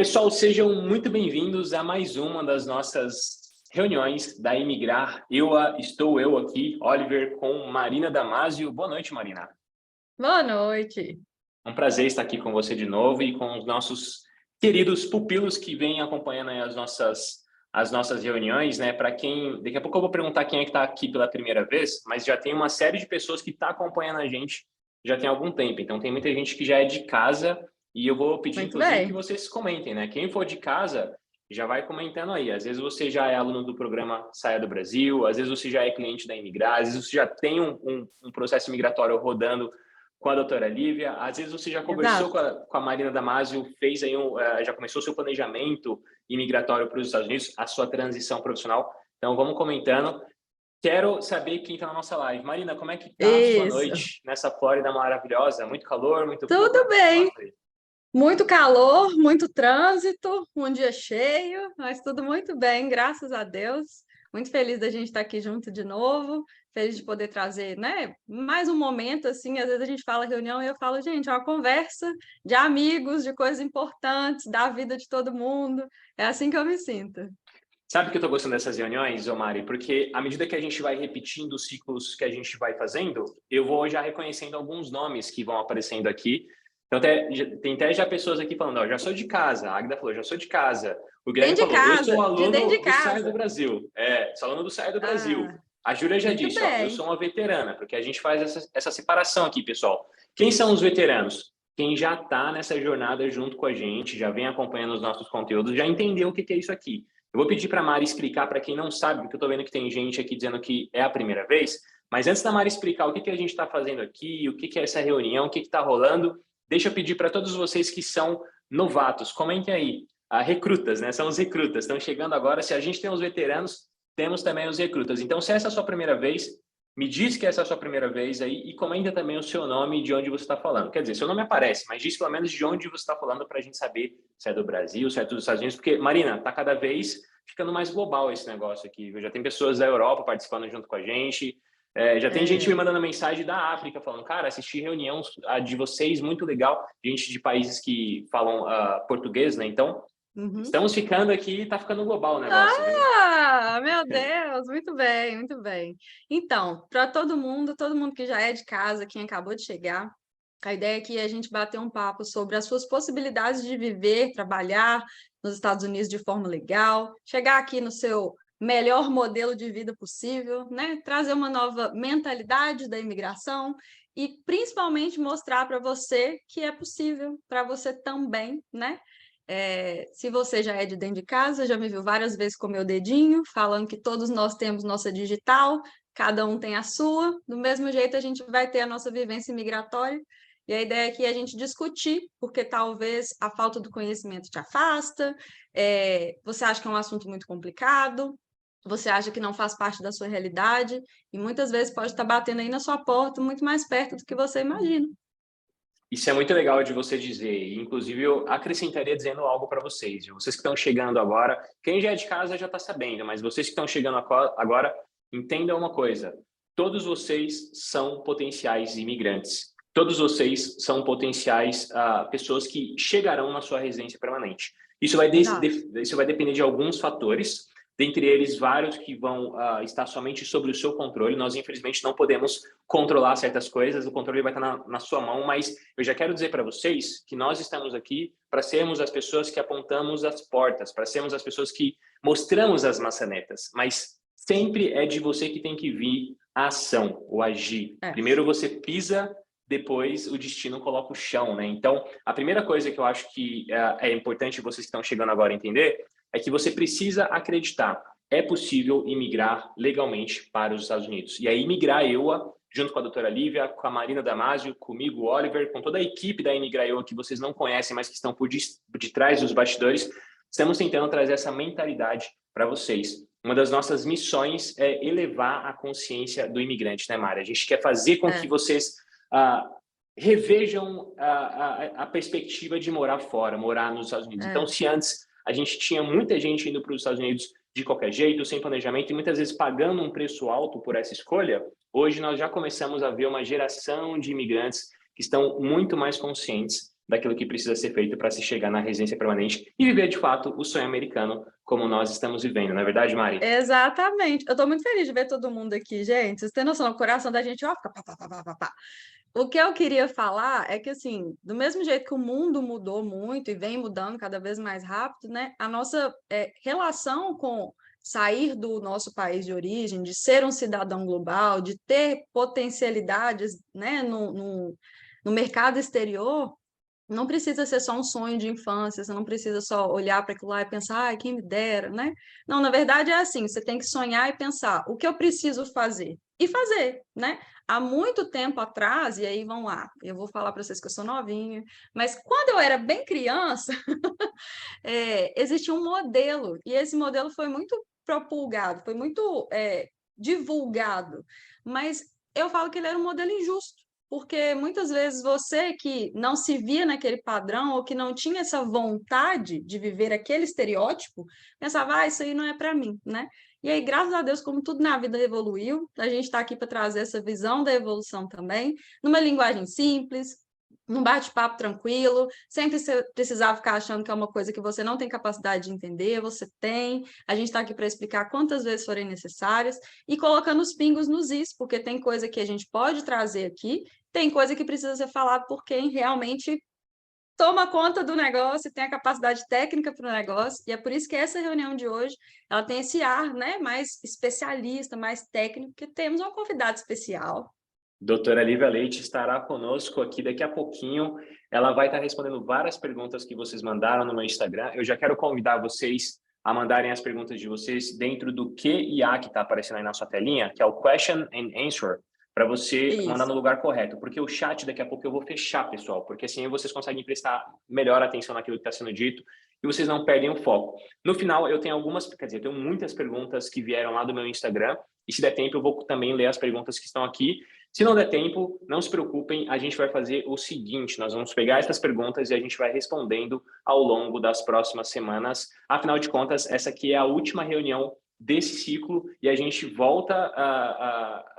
Pessoal, sejam muito bem-vindos a mais uma das nossas reuniões da Imigrar. Estou eu aqui, Oliver, com Marina Damasio. Boa noite, Marina. Boa noite. É um prazer estar aqui com você de novo e com os nossos queridos pupilos que vêm acompanhando aí as nossas reuniões, né? Para quem, daqui a pouco eu vou perguntar quem é que está aqui pela primeira vez, mas já tem uma série de pessoas que está acompanhando a gente já tem algum tempo. Então tem muita gente que já é de casa e eu vou pedir, Muito inclusive, que bem. vocês comentem, né? Quem for de casa já vai comentando aí. Às vezes você já é aluno do programa Saia do Brasil, às vezes você já é cliente da Imigrar, às vezes você já tem um processo migratório rodando com a doutora Lívia, às vezes você já conversou Exato. com a Marina Damasio, fez aí já começou o seu planejamento imigratório para os Estados Unidos, a sua transição profissional. Então, vamos comentando. Quero saber quem está na nossa live. Marina, como é que está a sua Isso. noite nessa Flórida maravilhosa? Muito calor, muito frio? Como é Tudo que tá bem. aí? Muito calor, muito trânsito, um dia cheio, mas tudo muito bem, graças a Deus. Muito feliz da gente estar aqui junto de novo, feliz de poder trazer, né, mais um momento assim. Às vezes a gente fala reunião e eu falo, gente, é uma conversa de amigos, de coisas importantes, da vida de todo mundo. É assim que eu me sinto. Sabe que eu estou gostando dessas reuniões, Omari? Porque à medida que a gente vai repetindo os ciclos que a gente vai fazendo, eu vou já reconhecendo alguns nomes que vão aparecendo aqui. Então, tem até já pessoas aqui falando, ó, já sou de casa. A Agda falou, já sou de casa. O Guilherme Dentro de falou, eu sou casa, de dentro de aluno do Saia do casa. Brasil. Sou aluno do Saia do Brasil. Ah, A Júlia já muito disse, ó, eu bem. sou uma veterana, porque a gente faz essa separação aqui, pessoal. Quem são os veteranos? Quem já está nessa jornada junto com a gente, já vem acompanhando os nossos conteúdos, já entendeu o que é isso aqui. Eu vou pedir para a Mari explicar para quem não sabe, porque eu estou vendo que tem gente aqui dizendo que é a primeira vez, mas antes da Mari explicar o que a gente está fazendo aqui, o que é essa reunião, o que está rolando, deixa eu pedir para todos vocês que são novatos, comentem aí. Recrutas, né? São os recrutas, estão chegando agora. Se a gente tem os veteranos, temos também os recrutas. Então, se essa é a sua primeira vez, me diz que essa é a sua primeira vez aí e comenta também o seu nome e de onde você está falando. Quer dizer, seu nome aparece, mas diz pelo menos de onde você está falando para a gente saber se é do Brasil, se é dos Estados Unidos, porque, Marina, está cada vez ficando mais global esse negócio aqui. Já tem pessoas da Europa participando junto com a gente, já tem gente me É. mandando mensagem da África falando, cara, assisti reunião de vocês, muito legal, gente de países que falam português, né? Então, Uhum. estamos ficando aqui, está ficando global o negócio, viu? Ah, meu Deus, muito bem, muito bem. Então, para todo mundo que já é de casa, quem acabou de chegar, a ideia aqui é a gente bater um papo sobre as suas possibilidades de viver, trabalhar nos Estados Unidos de forma legal, chegar aqui no seu melhor modelo de vida possível, né? Trazer uma nova mentalidade da imigração e principalmente mostrar para você que é possível para você também, né? Se você já é de dentro de casa, já me viu várias vezes com meu dedinho, falando que todos nós temos nossa digital, cada um tem a sua. Do mesmo jeito, a gente vai ter a nossa vivência migratória. E a ideia aqui é a gente discutir, porque talvez a falta do conhecimento te afasta, você acha que é um assunto muito complicado, você acha que não faz parte da sua realidade, e muitas vezes pode estar batendo aí na sua porta, muito mais perto do que você imagina. Isso é muito legal de você dizer. Inclusive, eu acrescentaria dizendo algo para vocês. Vocês que estão chegando agora, quem já é de casa já está sabendo, mas vocês que estão chegando agora, entendam uma coisa. Todos vocês são potenciais imigrantes. Todos vocês são potenciais pessoas que chegarão na sua residência permanente. Exato. Isso vai depender de alguns fatores, dentre eles vários que vão estar somente sobre o seu controle. Nós, infelizmente, não podemos controlar certas coisas, o controle vai estar na sua mão, mas eu já quero dizer para vocês que nós estamos aqui para sermos as pessoas que apontamos as portas, para sermos as pessoas que mostramos as maçanetas, mas sempre é de você que tem que vir a ação, o agir. É. Primeiro você pisa, depois o destino coloca o chão, né? Então, a primeira coisa que eu acho que é importante vocês que estão chegando agora entender é que você precisa acreditar. É possível imigrar legalmente para os Estados Unidos. E aí, imigrar EUA, junto com a doutora Lívia, com a Marina Damasio, comigo, Oliver, com toda a equipe da Imigrar EUA que vocês não conhecem, mas que estão por de trás dos bastidores, estamos tentando trazer essa mentalidade para vocês. Uma das nossas missões é elevar a consciência do imigrante, né, Mari? A gente quer fazer com que vocês revejam a perspectiva de morar fora, morar nos Estados Unidos. Então, se antes a gente tinha muita gente indo para os Estados Unidos de qualquer jeito, sem planejamento, e muitas vezes pagando um preço alto por essa escolha, hoje nós já começamos a ver uma geração de imigrantes que estão muito mais conscientes daquilo que precisa ser feito para se chegar na residência permanente e viver, de fato, o sonho americano como nós estamos vivendo. Não é verdade, Mari? Exatamente. Eu estou muito feliz de ver todo mundo aqui, gente. Vocês têm noção, o coração da gente, ó, fica pá, pá, pá, pá, pá, pá. O que eu queria falar é que, assim, do mesmo jeito que o mundo mudou muito e vem mudando cada vez mais rápido, né? A nossa relação com sair do nosso país de origem, de ser um cidadão global, de ter potencialidades, né, no mercado exterior, não precisa ser só um sonho de infância, você não precisa só olhar para aquilo lá e pensar, ai, quem me dera, né? Não, na verdade é assim, você tem que sonhar e pensar, o que eu preciso fazer? E fazer, né? Há muito tempo atrás, e aí vão lá, eu vou falar para vocês que eu sou novinha, mas quando eu era bem criança, existia um modelo, e esse modelo foi muito propulgado, foi muito divulgado, mas eu falo que ele era um modelo injusto, porque muitas vezes você que não se via naquele padrão ou que não tinha essa vontade de viver aquele estereótipo, pensava, ah, isso aí não é para mim, né? E aí, graças a Deus, como tudo na vida evoluiu, a gente está aqui para trazer essa visão da evolução também, numa linguagem simples, num bate-papo tranquilo, sem precisar ficar achando que é uma coisa que você não tem capacidade de entender, você tem. A gente está aqui para explicar quantas vezes forem necessárias e colocando os pingos nos is, porque tem coisa que a gente pode trazer aqui, tem coisa que precisa ser falada por quem realmente toma conta do negócio, tem a capacidade técnica para o negócio, e é por isso que essa reunião de hoje, ela tem esse ar, né, mais especialista, mais técnico, que temos uma convidada especial. Doutora Lívia Leite estará conosco aqui daqui a pouquinho. Ela vai estar respondendo várias perguntas que vocês mandaram no meu Instagram. Eu já quero convidar vocês a mandarem as perguntas de vocês dentro do Q&A que está aparecendo aí na sua telinha, que é o Question and Answer, para você mandar no lugar correto. Porque o chat daqui a pouco eu vou fechar, pessoal, porque assim vocês conseguem prestar melhor atenção naquilo que está sendo dito e vocês não perdem o foco. No final, eu tenho eu tenho muitas perguntas que vieram lá do meu Instagram, e se der tempo eu vou também ler as perguntas que estão aqui. Se não der tempo, não se preocupem, a gente vai fazer o seguinte, nós vamos pegar essas perguntas e a gente vai respondendo ao longo das próximas semanas. Afinal de contas, essa aqui é a última reunião desse ciclo e a gente volta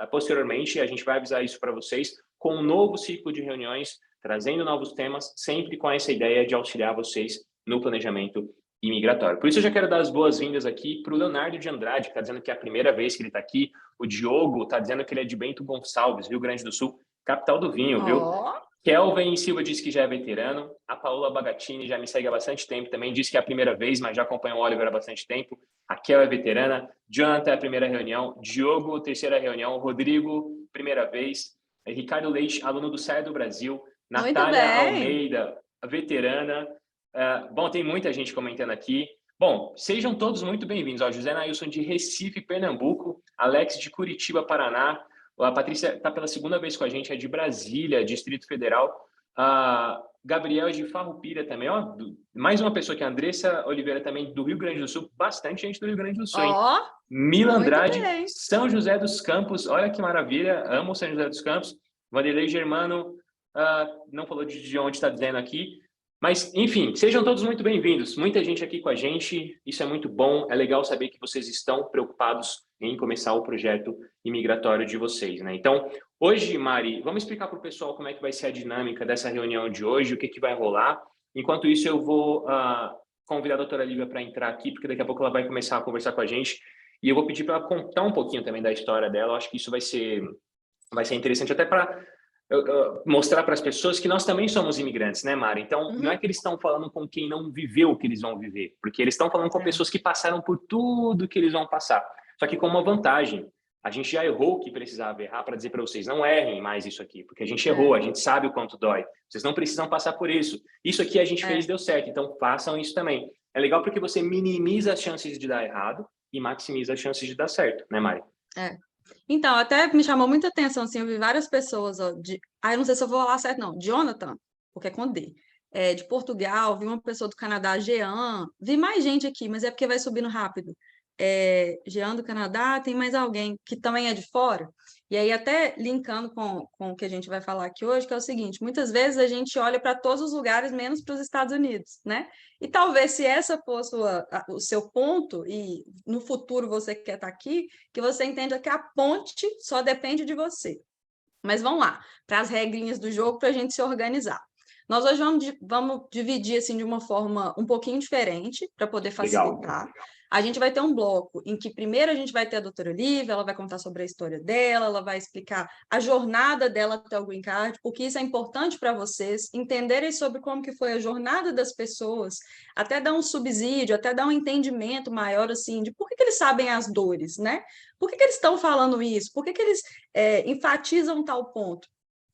posteriormente, a gente vai avisar isso para vocês, com um novo ciclo de reuniões, trazendo novos temas, sempre com essa ideia de auxiliar vocês no planejamento imigratório. Por isso eu já quero dar as boas-vindas aqui para o Leonardo de Andrade, que está dizendo que é a primeira vez que ele está aqui. O Diogo está dizendo que ele é de Bento Gonçalves, Rio Grande do Sul, capital do vinho, viu? Kelvin Silva disse que já é veterano. A Paola Bagatini já me segue há bastante tempo, também disse que é a primeira vez, mas já acompanha o Oliver há bastante tempo. A Kel é veterana. Jonathan é a primeira reunião. Diogo, terceira reunião. Rodrigo, primeira vez. Ricardo Leite, aluno do Saia do Brasil. Natália Almeida, veterana. Bom, tem muita gente comentando aqui. Bom, sejam todos muito bem-vindos. José Nailson de Recife, Pernambuco. Alex de Curitiba, Paraná. A Patrícia está pela segunda vez com a gente, é de Brasília, Distrito Federal. Gabriel é de Farroupilha também. Ó, mais uma pessoa aqui, Andressa Oliveira também, do Rio Grande do Sul. Bastante gente do Rio Grande do Sul, hein? Mila Andrade, São José dos Campos. Olha que maravilha, amo São José dos Campos. Vanderlei Germano, não falou de onde está dizendo aqui. Mas, enfim, sejam todos muito bem-vindos. Muita gente aqui com a gente, isso é muito bom. É legal saber que vocês estão preocupados em começar o projeto imigratório de vocês, né? Então, hoje, Mari, vamos explicar para o pessoal como é que vai ser a dinâmica dessa reunião de hoje, o que vai rolar. Enquanto isso, eu vou convidar a doutora Lívia para entrar aqui, porque daqui a pouco ela vai começar a conversar com a gente. E eu vou pedir para ela contar um pouquinho também da história dela. Eu acho que isso vai ser interessante até para mostrar para as pessoas que nós também somos imigrantes, né, Mari? Então, não é que eles estão falando com quem não viveu o que eles vão viver, porque eles estão falando com pessoas que passaram por tudo que eles vão passar, só que com uma vantagem. A gente já errou o que precisava errar para dizer para vocês, não errem mais isso aqui, porque a gente errou, a gente sabe o quanto dói. Vocês não precisam passar por isso. Isso aqui a gente fez, deu certo, então façam isso também. É legal porque você minimiza as chances de dar errado e maximiza as chances de dar certo, né, Mari? Então, até me chamou muita atenção, assim, eu vi várias pessoas, ó, eu não sei se eu vou falar certo, não, Jonathan, porque é com D, de Portugal, vi uma pessoa do Canadá, Jean, vi mais gente aqui, mas é porque vai subindo rápido. Jean do Canadá, tem mais alguém que também é de fora, e aí até linkando com o que a gente vai falar aqui hoje, que é o seguinte, muitas vezes a gente olha para todos os lugares, menos para os Estados Unidos, né? E talvez se essa for o seu ponto, e no futuro você quer estar aqui, que você entenda que a ponte só depende de você. Mas vamos lá, para as regrinhas do jogo, para a gente se organizar. Nós hoje vamos dividir assim de uma forma um pouquinho diferente para poder Legal. facilitar. A gente vai ter um bloco em que primeiro a gente vai ter a doutora Olivia, ela vai contar sobre a história dela, ela vai explicar a jornada dela até o Green Card, porque isso é importante para vocês entenderem sobre como que foi a jornada das pessoas, até dar um subsídio, até dar um entendimento maior assim de por que eles sabem as dores, né? Por que eles estão falando isso? Por que eles enfatizam tal ponto?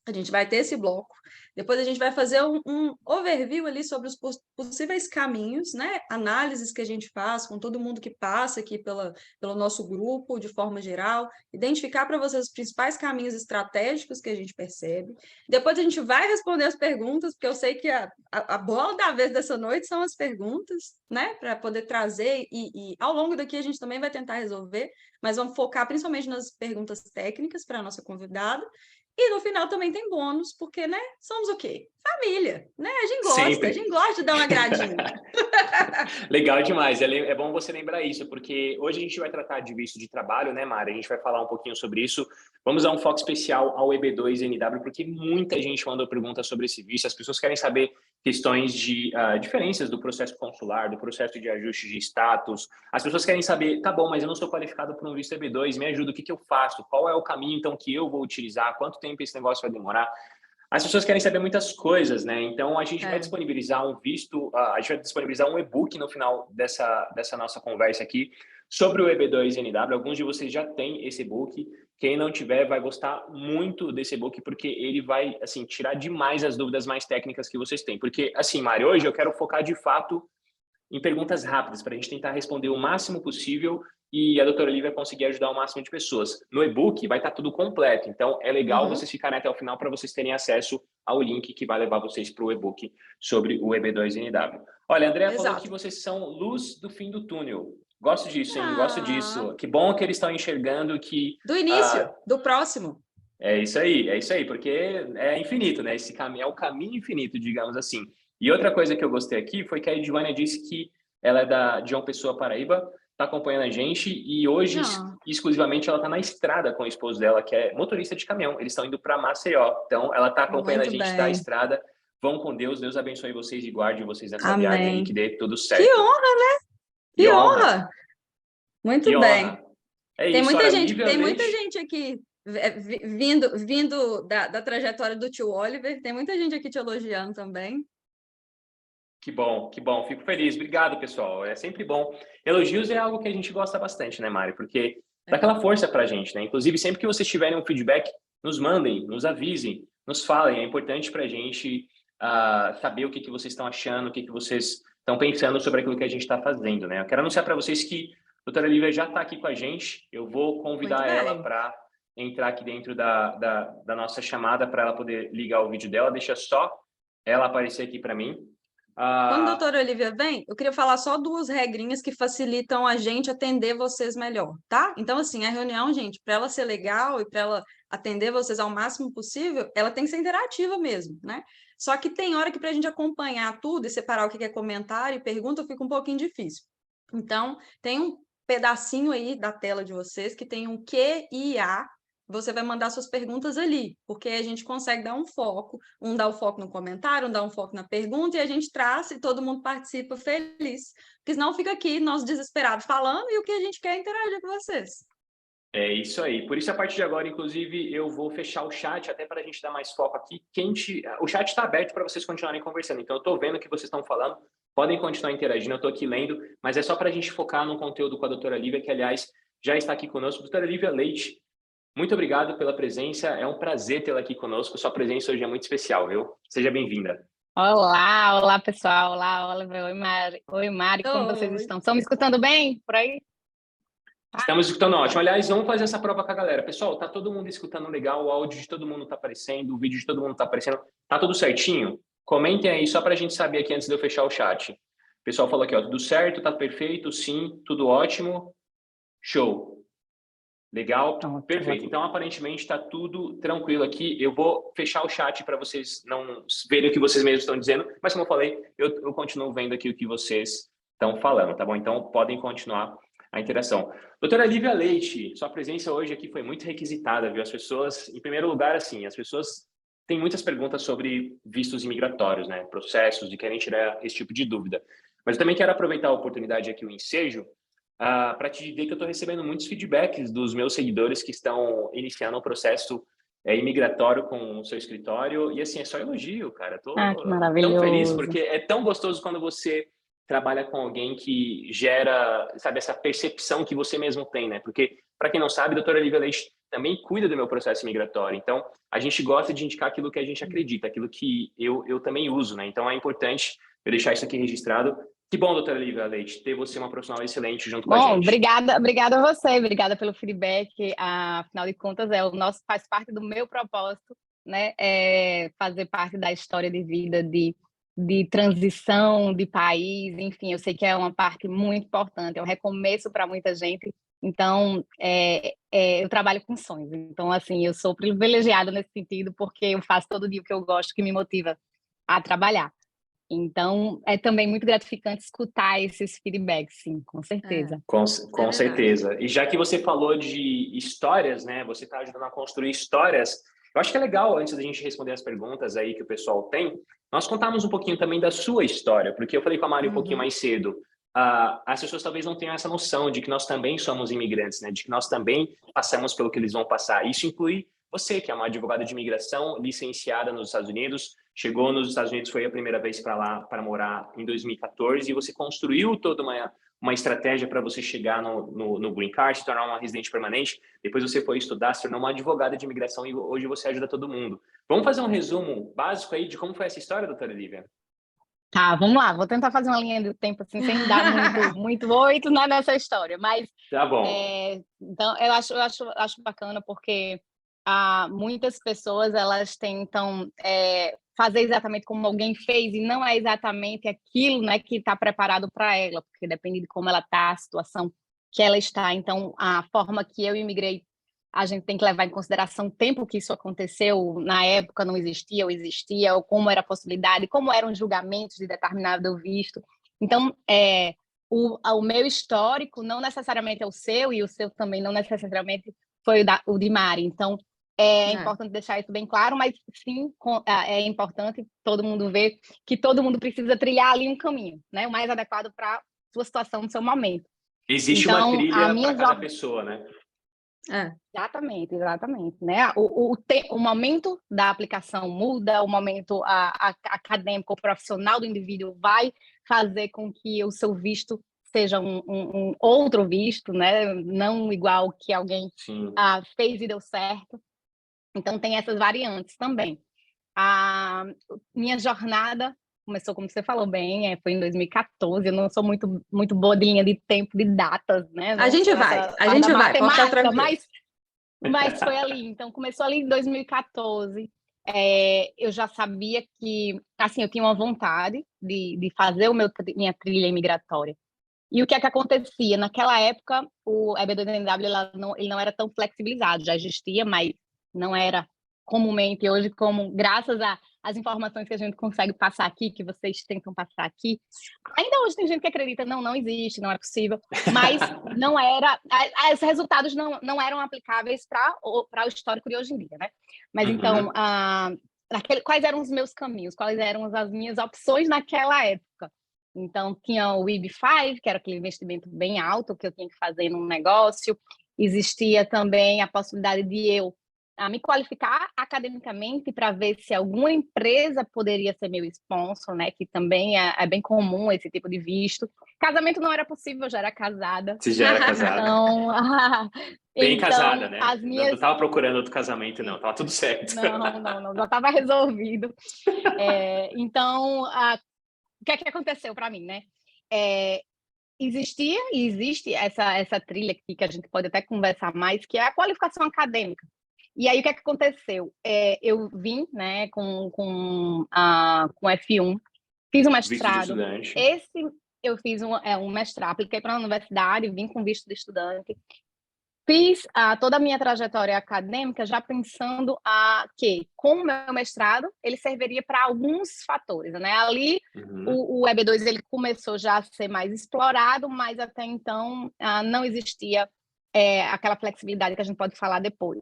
A gente vai ter esse bloco. Depois a gente vai fazer um overview ali sobre os possíveis caminhos, né? Análises que a gente faz com todo mundo que passa aqui pelo nosso grupo, de forma geral, identificar para vocês os principais caminhos estratégicos que a gente percebe. Depois a gente vai responder as perguntas, porque eu sei que a bola da vez dessa noite são as perguntas, né? Para poder trazer, e ao longo daqui a gente também vai tentar resolver, mas vamos focar principalmente nas perguntas técnicas para a nossa convidada. E no final também tem bônus, porque, né, somos o quê? Família, né? A Sempre. gente gosta de dar um agradinho. Legal demais. É bom você lembrar isso, porque hoje a gente vai tratar de visto de trabalho, né, Mari? A gente vai falar um pouquinho sobre isso. Vamos dar um foco especial ao EB2NW, porque muita gente mandou perguntas sobre esse visto. As pessoas querem saber questões de diferenças do processo consular, do processo de ajuste de status. As pessoas querem saber, tá bom, mas eu não sou qualificado para um visto EB2, me ajuda, o que eu faço? Qual é o caminho, então, que eu vou utilizar? Quanto tempo esse negócio vai demorar? As pessoas querem saber muitas coisas, né? Então, a gente vai disponibilizar um visto, a gente vai disponibilizar um e-book no final dessa nossa conversa aqui sobre o EB2NW. Alguns de vocês já têm esse e-book. Quem não tiver vai gostar muito desse e-book, porque ele vai, assim, tirar demais as dúvidas mais técnicas que vocês têm. Porque, assim, Mari, hoje eu quero focar de fato em perguntas rápidas, para a gente tentar responder o máximo possível e a doutora Olivia vai conseguir ajudar o máximo de pessoas. No e-book vai estar tudo completo, então é legal vocês ficarem até o final para vocês terem acesso ao link que vai levar vocês para o e-book sobre o EB2NW. Olha, a Andrea falou que vocês são luz do fim do túnel. Gosto disso, hein? Gosto disso. Que bom que eles estão enxergando que... Do início, do próximo. É isso aí, porque é infinito, né? Esse caminho é o caminho infinito, digamos assim. E outra coisa que eu gostei aqui foi que a Edvânia disse que ela é de João Pessoa, Paraíba, está acompanhando a gente e hoje, exclusivamente, ela está na estrada com o esposo dela, que é motorista de caminhão. Eles estão indo para Maceió. Então, ela está acompanhando a gente da estrada. Vão com Deus, Deus abençoe vocês e guarde vocês nessa viagem aí, que dê tudo certo. Que honra, né? Que honra! Muito bem. É isso, tem muita gente aqui vindo da trajetória do tio Oliver, tem muita gente aqui te elogiando também. Que bom, fico feliz. Obrigado, pessoal. É sempre bom. Elogios é algo que a gente gosta bastante, né, Mari? Porque dá aquela força pra gente, né? Inclusive, sempre que vocês tiverem um feedback, nos mandem, nos avisem, nos falem. É importante pra gente saber o que vocês estão achando, o que vocês estão pensando sobre aquilo que a gente está fazendo, né? Eu quero anunciar para vocês que a doutora Olivia já está aqui com a gente. Eu vou convidar ela para entrar aqui dentro da nossa chamada para ela poder ligar o vídeo dela. Deixa só ela aparecer aqui para mim. Quando a doutora Olivia vem, eu queria falar só duas regrinhas que facilitam a gente atender vocês melhor, tá? Então, assim, a reunião, gente, para ela ser legal e para ela atender vocês ao máximo possível, ela tem que ser interativa mesmo, né? Só que tem hora que para a gente acompanhar tudo e separar o que é comentário e pergunta fica um pouquinho difícil. Então, tem um pedacinho aí da tela de vocês que tem um Q e A. Você vai mandar suas perguntas ali, porque a gente consegue dar um foco, dá o foco no comentário, dá um foco na pergunta, e a gente traz e todo mundo participa feliz. Porque senão fica aqui, nós desesperados, falando, e o que a gente quer é interagir com vocês. É isso aí. Por isso, a partir de agora, inclusive, eu vou fechar o chat, até para a gente dar mais foco aqui. O chat está aberto para vocês continuarem conversando. Então, eu estou vendo o que vocês estão falando. Podem continuar interagindo, eu estou aqui lendo, mas é só para a gente focar no conteúdo com a doutora Lívia, que, aliás, já está aqui conosco. Doutora Lívia Leite, muito obrigado pela presença. É um prazer tê-la aqui conosco. Sua presença hoje é muito especial, viu? Seja bem-vinda. Olá, pessoal. Olá, Oliver. Oi, Mari. Como vocês estão? Estão me escutando bem por aí? Estamos escutando ótimo. Aliás, vamos fazer essa prova com a galera. Pessoal, tá todo mundo escutando legal? O áudio de todo mundo tá aparecendo, o vídeo de todo mundo tá aparecendo. Tá tudo certinho? Comentem aí, só para a gente saber aqui antes de eu fechar o chat. O pessoal falou aqui, ó, tudo certo, tá perfeito, sim, tudo ótimo. Show. Legal, perfeito. Então, aparentemente, está tudo tranquilo aqui. Eu vou fechar o chat para vocês não verem o que vocês mesmos estão dizendo, mas, como eu falei, eu continuo vendo aqui o que vocês estão falando, tá bom? Então, podem continuar a interação. Doutora Lívia Leite, sua presença hoje aqui foi muito requisitada, viu? As pessoas, em primeiro lugar, assim, as pessoas tem muitas perguntas sobre vistos imigratórios, né? Processos, e querem tirar esse tipo de dúvida. Mas eu também quero aproveitar a oportunidade aqui, o ensejo, para te dizer que eu estou recebendo muitos feedbacks dos meus seguidores que estão iniciando o processo imigratório com o seu escritório. E assim, é só elogio, cara. Que Estou tão feliz, maravilhoso. porque é tão gostoso quando você trabalha com alguém que gera, sabe, essa percepção que você mesmo tem, né? Porque, para quem não sabe, a doutora Lívia Leite também cuida do meu processo migratório. Então, a gente gosta de indicar aquilo que a gente acredita, aquilo que eu também uso, né? Então, é importante eu deixar isso aqui registrado. Que bom, doutora Lívia Leite, ter você uma profissional excelente junto com a gente. Obrigada a você, obrigada pelo feedback. Afinal de contas, faz parte do meu propósito, né? Fazer parte da história de vida, de transição de país, enfim, eu sei que é uma parte muito importante, é um recomeço para muita gente. Então, eu trabalho com sonhos. Então, assim, eu sou privilegiada nesse sentido, porque eu faço todo dia o que eu gosto, que me motiva a trabalhar. Então, é também muito gratificante escutar esses feedbacks, sim, com certeza. Com certeza. E já que você falou de histórias, né? Você está ajudando a construir histórias. Eu acho que é legal, antes da gente responder as perguntas aí que o pessoal tem, nós contarmos um pouquinho também da sua história, porque eu falei com a Mari um pouquinho mais cedo. As pessoas talvez não tenham essa noção de que nós também somos imigrantes, né? De que nós também passamos pelo que eles vão passar. Isso inclui você, que é uma advogada de imigração licenciada nos Estados Unidos, chegou nos Estados Unidos, foi a primeira vez para lá para morar em 2014, e você construiu toda uma estratégia para você chegar no Green Card, se tornar uma residente permanente. Depois você foi estudar, se tornou uma advogada de imigração e hoje você ajuda todo mundo. Vamos fazer um resumo básico aí de como foi essa história, doutora Lívia? Tá, vamos lá. Vou tentar fazer uma linha do tempo assim, sem dar muito oito nessa história. Mas, tá bom. Então, eu acho bacana porque muitas pessoas elas tentam fazer exatamente como alguém fez e não é exatamente aquilo, né, que está preparado para ela, porque depende de como ela está, a situação que ela está. Então, a forma que eu imigrei, a gente tem que levar em consideração o tempo que isso aconteceu, na época não existia, ou como era a possibilidade, como eram os julgamentos de determinado visto. Então, o meu histórico não necessariamente é o seu, e o seu também não necessariamente foi o de Mari. Então, é importante deixar isso bem claro, mas sim, é importante todo mundo ver que todo mundo precisa trilhar ali um caminho, né? O mais adequado para a sua situação, no seu momento. Existe uma trilha para cada pessoa, né? Exatamente, né? O momento da aplicação muda, o momento acadêmico, o profissional do indivíduo vai fazer com que o seu visto seja um outro visto, né? Não igual que alguém fez e deu certo. Então, tem essas variantes também. A minha jornada começou, como você falou bem, foi em 2014. Eu não sou muito boa de linha de tempo, de datas, né? A gente vai, pode ficar tranquilo. Mas foi ali. Então, começou ali em 2014. Eu já sabia que, assim, eu tinha uma vontade de fazer minha trilha imigratória. E o que é que acontecia? Naquela época, o EB2NW ele não era tão flexibilizado, já existia, mas não era comumente hoje, como graças às informações que a gente consegue passar aqui, que vocês tentam passar aqui. Ainda hoje tem gente que acredita, não existe, não é possível, mas não era, os resultados não eram aplicáveis para o histórico de hoje em dia, né? Mas então, quais eram os meus caminhos, quais eram as minhas opções naquela época? Então, tinha o EB5, que era aquele investimento bem alto que eu tinha que fazer num negócio. Existia também a possibilidade de eu me qualificar academicamente para ver se alguma empresa poderia ser meu sponsor, né? Que também é bem comum esse tipo de visto. Casamento não era possível, eu já era casada. Você já era casada. Bem casada, né? Não estava procurando outro casamento, não. Estava tudo certo. Não. Já estava resolvido. Então, o que é que aconteceu para mim, né? Existia e existe essa trilha aqui que a gente pode até conversar mais, que é a qualificação acadêmica. E aí, o que é que aconteceu? Eu vim, né, com F1, fiz um mestrado. Eu fiz um mestrado, apliquei para a universidade, vim com visto de estudante. Fiz toda a minha trajetória acadêmica já pensando que, com o meu mestrado, ele serviria para alguns fatores, né? Ali, o EB2 ele começou já a ser mais explorado, mas até então não existia aquela flexibilidade que a gente pode falar depois.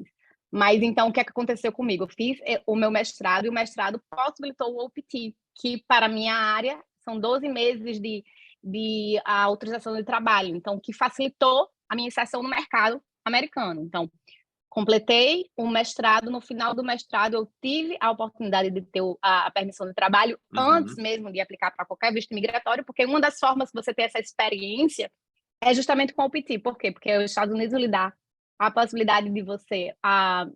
Mas então, o que é que aconteceu comigo? Eu fiz o meu mestrado e o mestrado possibilitou o OPT, que para a minha área são 12 meses de autorização de trabalho, então, que facilitou a minha inserção no mercado americano. Então, completei o mestrado, no final do mestrado eu tive a oportunidade de ter a permissão de trabalho antes mesmo de aplicar para qualquer visto migratório, porque uma das formas que você ter essa experiência é justamente com o OPT. Por quê? Porque os Estados Unidos lhe dá a possibilidade de você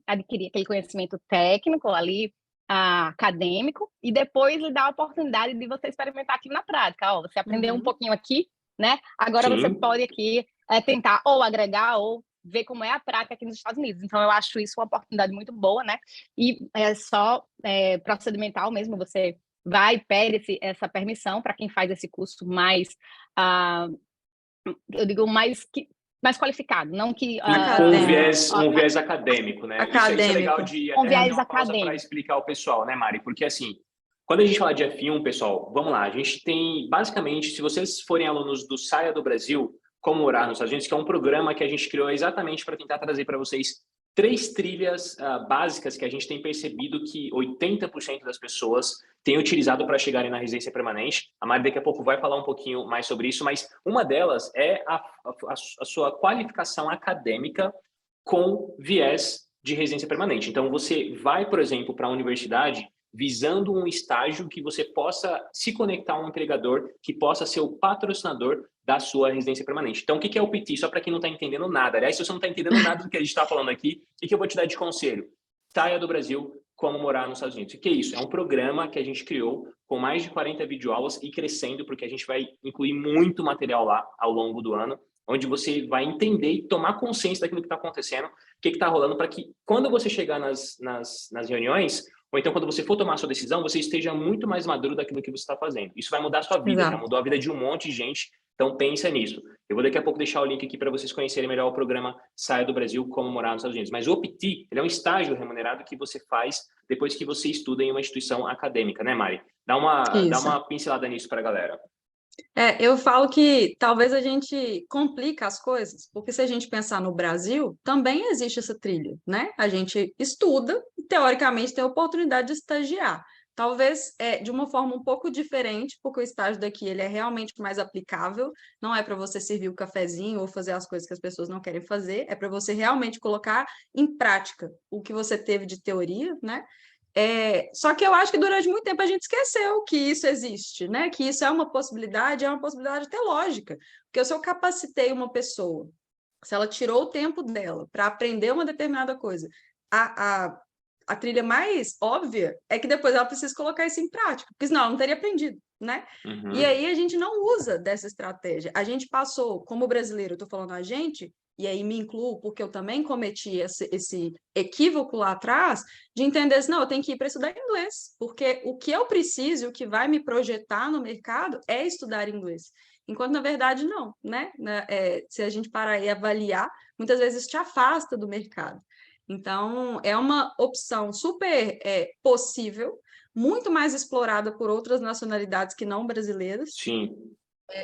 adquirir aquele conhecimento técnico ali, acadêmico, e depois lhe dá a oportunidade de você experimentar aquilo na prática. Ó, você aprendeu um pouquinho aqui, né? Agora você pode aqui tentar ou agregar ou ver como é a prática aqui nos Estados Unidos. Então, eu acho isso uma oportunidade muito boa, né? E é só procedimental mesmo, você vai e pede essa permissão para quem faz esse curso mais, eu digo, mais qualificado, não que... com um viés acadêmico, né? Acadêmico. Isso é legal de um até viés fazer uma pausa acadêmico. para explicar ao pessoal, né, Mari? Porque, assim, quando a gente fala de F1, pessoal, vamos lá, a gente tem, basicamente, se vocês forem alunos do Saia do Brasil, Como Morar nos Estados Unidos, que é um programa que a gente criou exatamente para tentar trazer para vocês 3 trilhas básicas que a gente tem percebido que 80% das pessoas têm utilizado para chegarem na residência permanente. A Mari daqui a pouco vai falar um pouquinho mais sobre isso, mas uma delas é a sua qualificação acadêmica com viés de residência permanente. Então, você vai, por exemplo, para a universidade visando um estágio que você possa se conectar a um empregador que possa ser o patrocinador da sua residência permanente. Então, o que é o PT? Só para quem não está entendendo nada. Aliás, se você não está entendendo nada do que a gente está falando aqui, o que eu vou te dar de conselho? Saia do Brasil, Como Morar nos Estados Unidos. O que é isso? É um programa que a gente criou com mais de 40 videoaulas e crescendo, porque a gente vai incluir muito material lá ao longo do ano, onde você vai entender e tomar consciência daquilo que está acontecendo, o que está rolando, para que quando você chegar nas reuniões, ou então quando você for tomar a sua decisão, você esteja muito mais maduro daquilo que você está fazendo. Isso vai mudar a sua vida, já mudou a vida de um monte de gente, então pensa nisso. Eu vou daqui a pouco deixar o link aqui para vocês conhecerem melhor o programa Saia do Brasil, Como Morar nos Estados Unidos. Mas o OPT, ele é um estágio remunerado que você faz depois que você estuda em uma instituição acadêmica, né, Mari? Dá uma pincelada nisso para a galera. Eu falo que talvez a gente complica as coisas, porque se a gente pensar no Brasil, também existe essa trilha, né? A gente estuda e, teoricamente, tem a oportunidade de estagiar. Talvez de uma forma um pouco diferente, porque o estágio daqui ele é realmente mais aplicável, não é para você servir o cafezinho ou fazer as coisas que as pessoas não querem fazer, é para você realmente colocar em prática o que você teve de teoria, né? Só que eu acho que durante muito tempo a gente esqueceu que isso existe, né? Que isso é uma possibilidade até lógica. Porque se eu capacitei uma pessoa, se ela tirou o tempo dela para aprender uma determinada coisa, a trilha mais óbvia é que depois ela precisa colocar isso em prática, porque senão ela não teria aprendido, né? E aí a gente não usa dessa estratégia. A gente passou, como brasileiro, eu estou falando a gente, e aí me incluo, porque eu também cometi esse equívoco lá atrás, de entender assim, não, eu tenho que ir para estudar inglês, porque o que eu preciso, o que vai me projetar no mercado é estudar inglês. Enquanto, na verdade, não, né? Se a gente parar e avaliar, muitas vezes te afasta do mercado. Então, é uma opção super possível, muito mais explorada por outras nacionalidades que não brasileiras. Sim.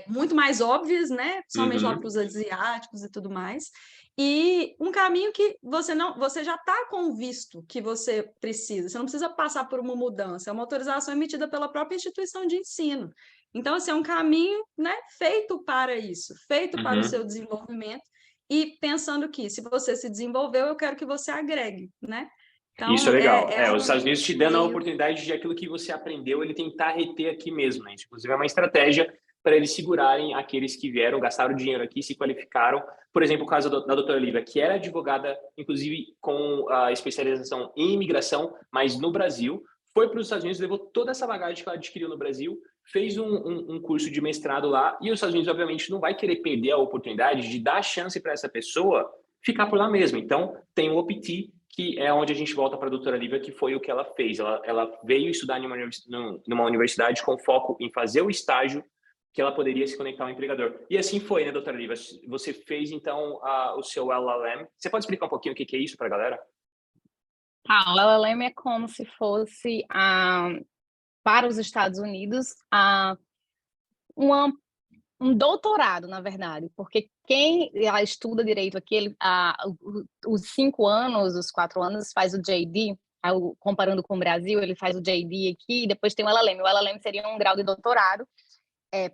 Muito mais óbvias, né? Somente lá para os asiáticos e tudo mais. E um caminho que você já está com o visto que você precisa. Você não precisa passar por uma mudança. É uma autorização emitida pela própria instituição de ensino. Então, assim, é um caminho, né, feito para isso, feito para o seu desenvolvimento. E pensando que, se você se desenvolveu, eu quero que você agregue, né? Então, isso é legal. Os Estados Unidos te dando a oportunidade de aquilo que você aprendeu, ele tentar reter aqui mesmo, né? Isso, inclusive, é uma estratégia para eles segurarem aqueles que vieram, gastaram dinheiro aqui, se qualificaram. Por exemplo, o caso da doutora Lívia, que era advogada, inclusive com a especialização em imigração, mas no Brasil, foi para os Estados Unidos, levou toda essa bagagem que ela adquiriu no Brasil, fez um curso de mestrado lá, e os Estados Unidos, obviamente, não vai querer perder a oportunidade de dar chance para essa pessoa ficar por lá mesmo. Então, tem o OPT, que é onde a gente volta para a doutora Lívia, que foi o que ela fez. Ela veio estudar numa universidade com foco em fazer o estágio que ela poderia se conectar ao empregador. E assim foi, né, doutora Lívia? Você fez, então, o seu LLM. Você pode explicar um pouquinho o que é isso para a galera? O LLM é como se fosse, para os Estados Unidos, uma um doutorado, na verdade, porque quem estuda direito aqui, os 5 anos, os 4 anos, faz o JD, comparando com o Brasil, ele faz o JD aqui, e depois tem o LLM. O LLM seria um grau de doutorado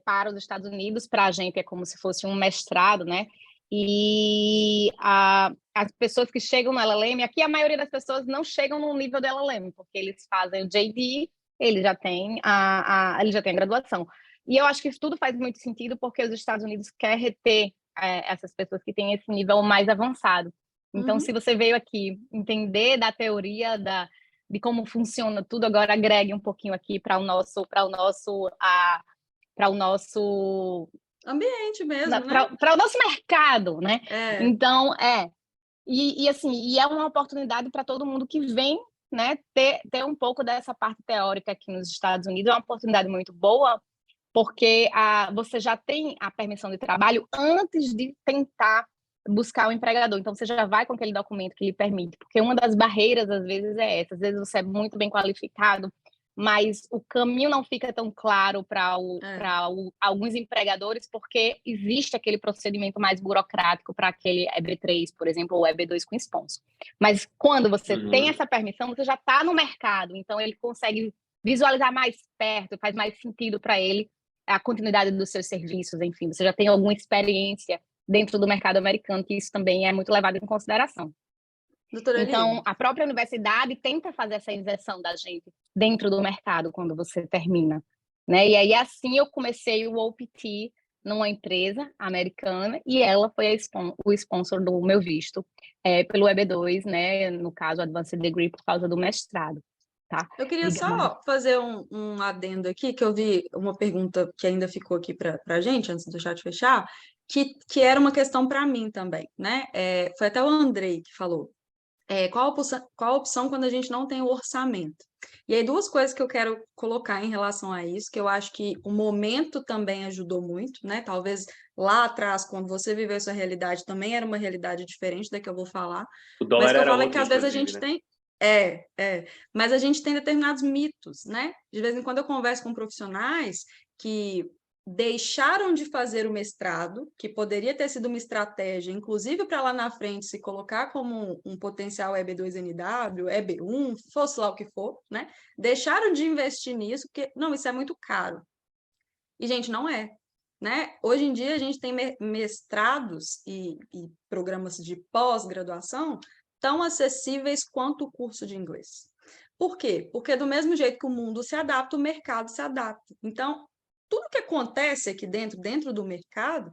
para os Estados Unidos, para a gente é como se fosse um mestrado, né? E as pessoas que chegam no LLM, aqui a maioria das pessoas não chegam no nível do LLM, porque eles fazem o JD, eles já têm a graduação. E eu acho que isso tudo faz muito sentido, porque os Estados Unidos quer reter essas pessoas que têm esse nível mais avançado. Então, se você veio aqui entender da teoria de como funciona tudo, agora agregue um pouquinho aqui para o nosso ambiente mesmo, né? Para o nosso mercado, né? É. Então, assim, é uma oportunidade para todo mundo que vem, né, ter um pouco dessa parte teórica aqui nos Estados Unidos. É uma oportunidade muito boa, porque você já tem a permissão de trabalho antes de tentar buscar o empregador. Então, você já vai com aquele documento que lhe permite, porque uma das barreiras, às vezes, é essa. Às vezes, você é muito bem qualificado, mas o caminho não fica tão claro para alguns empregadores, porque existe aquele procedimento mais burocrático para aquele EB3, por exemplo, ou EB2 com sponsor. Mas quando você tem essa permissão, você já está no mercado, então ele consegue visualizar mais perto, faz mais sentido para ele a continuidade dos seus serviços, enfim, você já tem alguma experiência dentro do mercado americano, que isso também é muito levado em consideração. Doutora Então, Lívia, a própria universidade tenta fazer essa inserção da gente dentro do mercado quando você termina, né? E aí, assim, eu comecei o OPT numa empresa americana e ela foi o sponsor do meu visto pelo EB2, né? No caso, Advanced Degree, por causa do mestrado, tá? eu queria só fazer um adendo aqui, que eu vi uma pergunta que ainda ficou aqui para a gente, antes do chat fechar, que era uma questão para mim também, né? Foi até o Andrei que falou. Qual a opção quando a gente não tem o orçamento? E aí, duas coisas que eu quero colocar em relação a isso, que eu acho que o momento também ajudou muito, né? Talvez lá atrás, quando você viveu essa realidade, também era uma realidade diferente da que eu vou falar. O Mas dólar que eu era falo é que outro, às vezes a inclusive, gente né? tem. Mas a gente tem determinados mitos, né? De vez em quando eu converso com profissionais que deixaram de fazer o mestrado, que poderia ter sido uma estratégia, inclusive para lá na frente se colocar como um potencial EB2NW, EB1, fosse lá o que for, né? Deixaram de investir nisso, porque, não, isso é muito caro. E, gente, não é, né? Hoje em dia a gente tem mestrados e programas de pós-graduação tão acessíveis quanto o curso de inglês. Por quê? Porque do mesmo jeito que o mundo se adapta, o mercado se adapta. Então, tudo que acontece aqui dentro do mercado,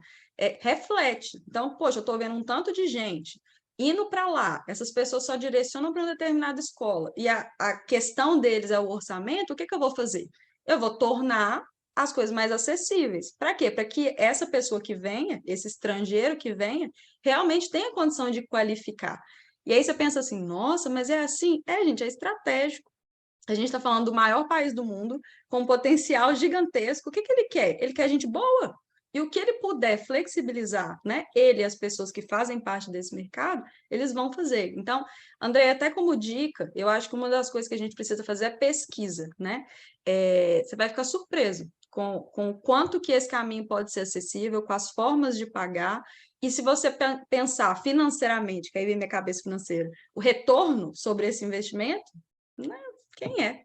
reflete. Então, poxa, eu estou vendo um tanto de gente indo para lá, essas pessoas só direcionam para uma determinada escola, e a questão deles é o orçamento, o que eu vou fazer? Eu vou tornar as coisas mais acessíveis. Para quê? Para que essa pessoa que venha, esse estrangeiro que venha, realmente tenha condição de qualificar. E aí você pensa assim, nossa, mas é assim? Gente, é estratégico. A gente está falando do maior país do mundo, com um potencial gigantesco. O que ele quer? Ele quer gente boa. E o que ele puder flexibilizar, né? Ele e as pessoas que fazem parte desse mercado, eles vão fazer. Então, André, até como dica, eu acho que uma das coisas que a gente precisa fazer é pesquisa, né? Você vai ficar surpreso com o quanto que esse caminho pode ser acessível, com as formas de pagar. E se você pensar financeiramente, que aí vem minha cabeça financeira, o retorno sobre esse investimento, né? Quem é?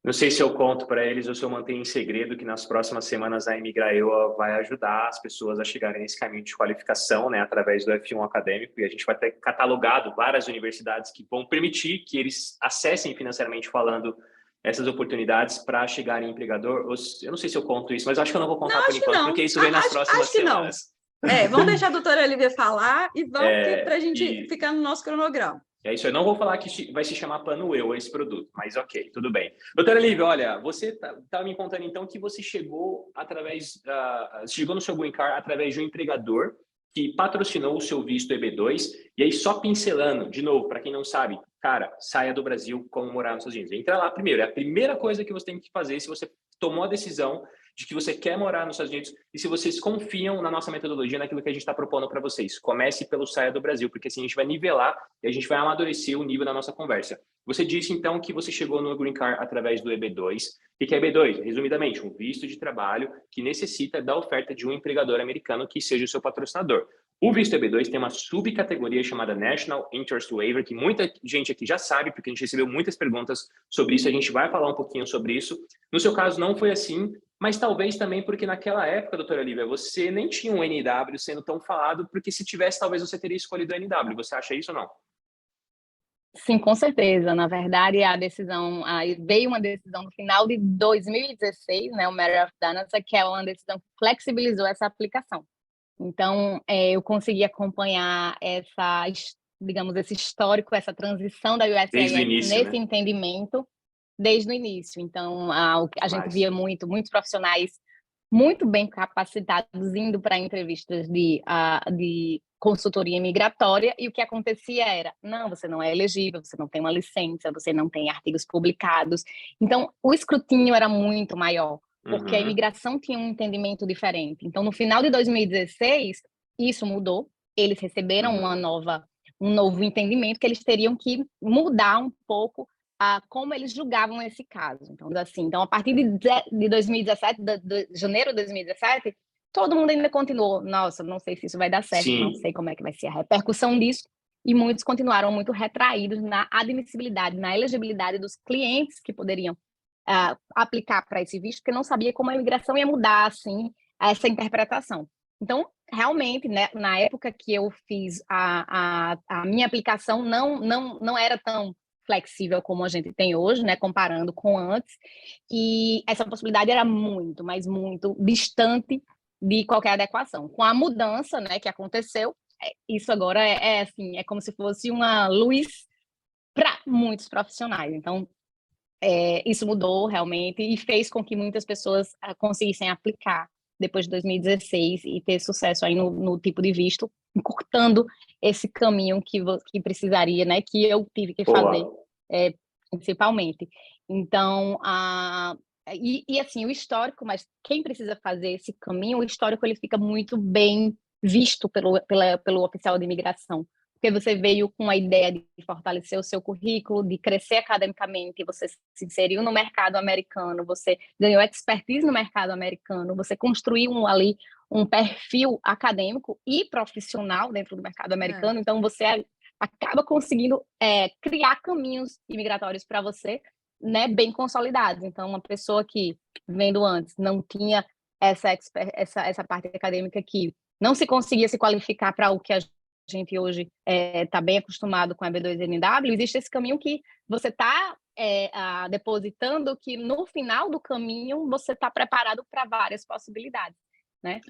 Não sei se eu conto para eles ou se eu mantenho em segredo que nas próximas semanas a Imigraeua vai ajudar as pessoas a chegarem nesse caminho de qualificação, né, através do F1 acadêmico, e a gente vai ter catalogado várias universidades que vão permitir que eles acessem financeiramente falando essas oportunidades para chegarem em empregador. Eu não sei se eu conto isso, mas eu acho que eu não vou contar por enquanto, porque isso vem nas próximas semanas. Vamos deixar a doutora Olivia falar e vamos para a gente ficar no nosso cronograma. É isso, eu não vou falar que vai se chamar Plano Eu esse produto, mas ok, tudo bem. Doutora Lívia, olha, você tá me contando então que você chegou chegou no seu Green Card através de um empregador que patrocinou o seu visto EB2, e aí só pincelando, de novo, para quem não sabe, cara, saia do Brasil como morar nos Estados Unidos. Entra lá primeiro, é a primeira coisa que você tem que fazer se você tomou a decisão de que você quer morar nos Estados Unidos e se vocês confiam na nossa metodologia, naquilo que a gente está propondo para vocês. Comece pelo Saia do Brasil, porque assim a gente vai nivelar e a gente vai amadurecer o nível da nossa conversa. Você disse, então, que você chegou no Green Card através do EB2. O que é EB2? Resumidamente, um visto de trabalho que necessita da oferta de um empregador americano que seja o seu patrocinador. O visto EB2 tem uma subcategoria chamada National Interest Waiver, que muita gente aqui já sabe, porque a gente recebeu muitas perguntas sobre isso, a gente vai falar um pouquinho sobre isso. No seu caso, não foi assim, mas talvez também porque naquela época, doutora Lívia, você nem tinha um NW sendo tão falado, porque se tivesse, talvez você teria escolhido o NW. Você acha isso ou não? Sim, com certeza. Na verdade, veio uma decisão no final de 2016, né, o Matter of Data, que é uma decisão que flexibilizou essa aplicação. Então, eu consegui acompanhar digamos, esse histórico, essa transição da USCIS nesse entendimento desde o início. Então, a gente via muitos profissionais muito bem capacitados indo para entrevistas de consultoria migratória, e o que acontecia era, não, você não é elegível, você não tem uma licença, você não tem artigos publicados. Então, o escrutínio era muito maior, porque a imigração tinha um entendimento diferente. Então, no final de 2016, isso mudou, eles receberam um novo entendimento que eles teriam que mudar um pouco como eles julgavam esse caso. Então, a partir de 2017, de janeiro de 2017, todo mundo ainda continuou, nossa, não sei se isso vai dar certo, Sim. Não sei como é que vai ser a repercussão disso, e muitos continuaram muito retraídos na admissibilidade, na elegibilidade dos clientes que poderiam aplicar para esse visto, porque não sabia como a imigração ia mudar, assim, essa interpretação. Então, realmente, né, na época que eu fiz a minha aplicação, não era tão flexível como a gente tem hoje, né, comparando com antes, e essa possibilidade era muito, mas muito distante de qualquer adequação. Com a mudança, né, que aconteceu, isso agora assim, é como se fosse uma luz para muitos profissionais. Então, isso mudou realmente e fez com que muitas pessoas conseguissem aplicar depois de 2016 e ter sucesso aí no tipo de visto, encurtando esse caminho que precisaria, né, que eu tive que fazer, principalmente. Então, assim, o histórico, mas quem precisa fazer esse caminho, o histórico ele fica muito bem visto pelo oficial de imigração, porque você veio com a ideia de fortalecer o seu currículo, de crescer academicamente, você se inseriu no mercado americano, você ganhou expertise no mercado americano, você construiu um perfil acadêmico e profissional dentro do mercado americano, então você acaba conseguindo criar caminhos imigratórios para você, né, bem consolidados. Então, uma pessoa que, vendo antes, não tinha essa parte acadêmica que não se conseguia se qualificar para o que a gente hoje está bem acostumado com a EB2NW, existe esse caminho que você está depositando, que no final do caminho você está preparado para várias possibilidades, né?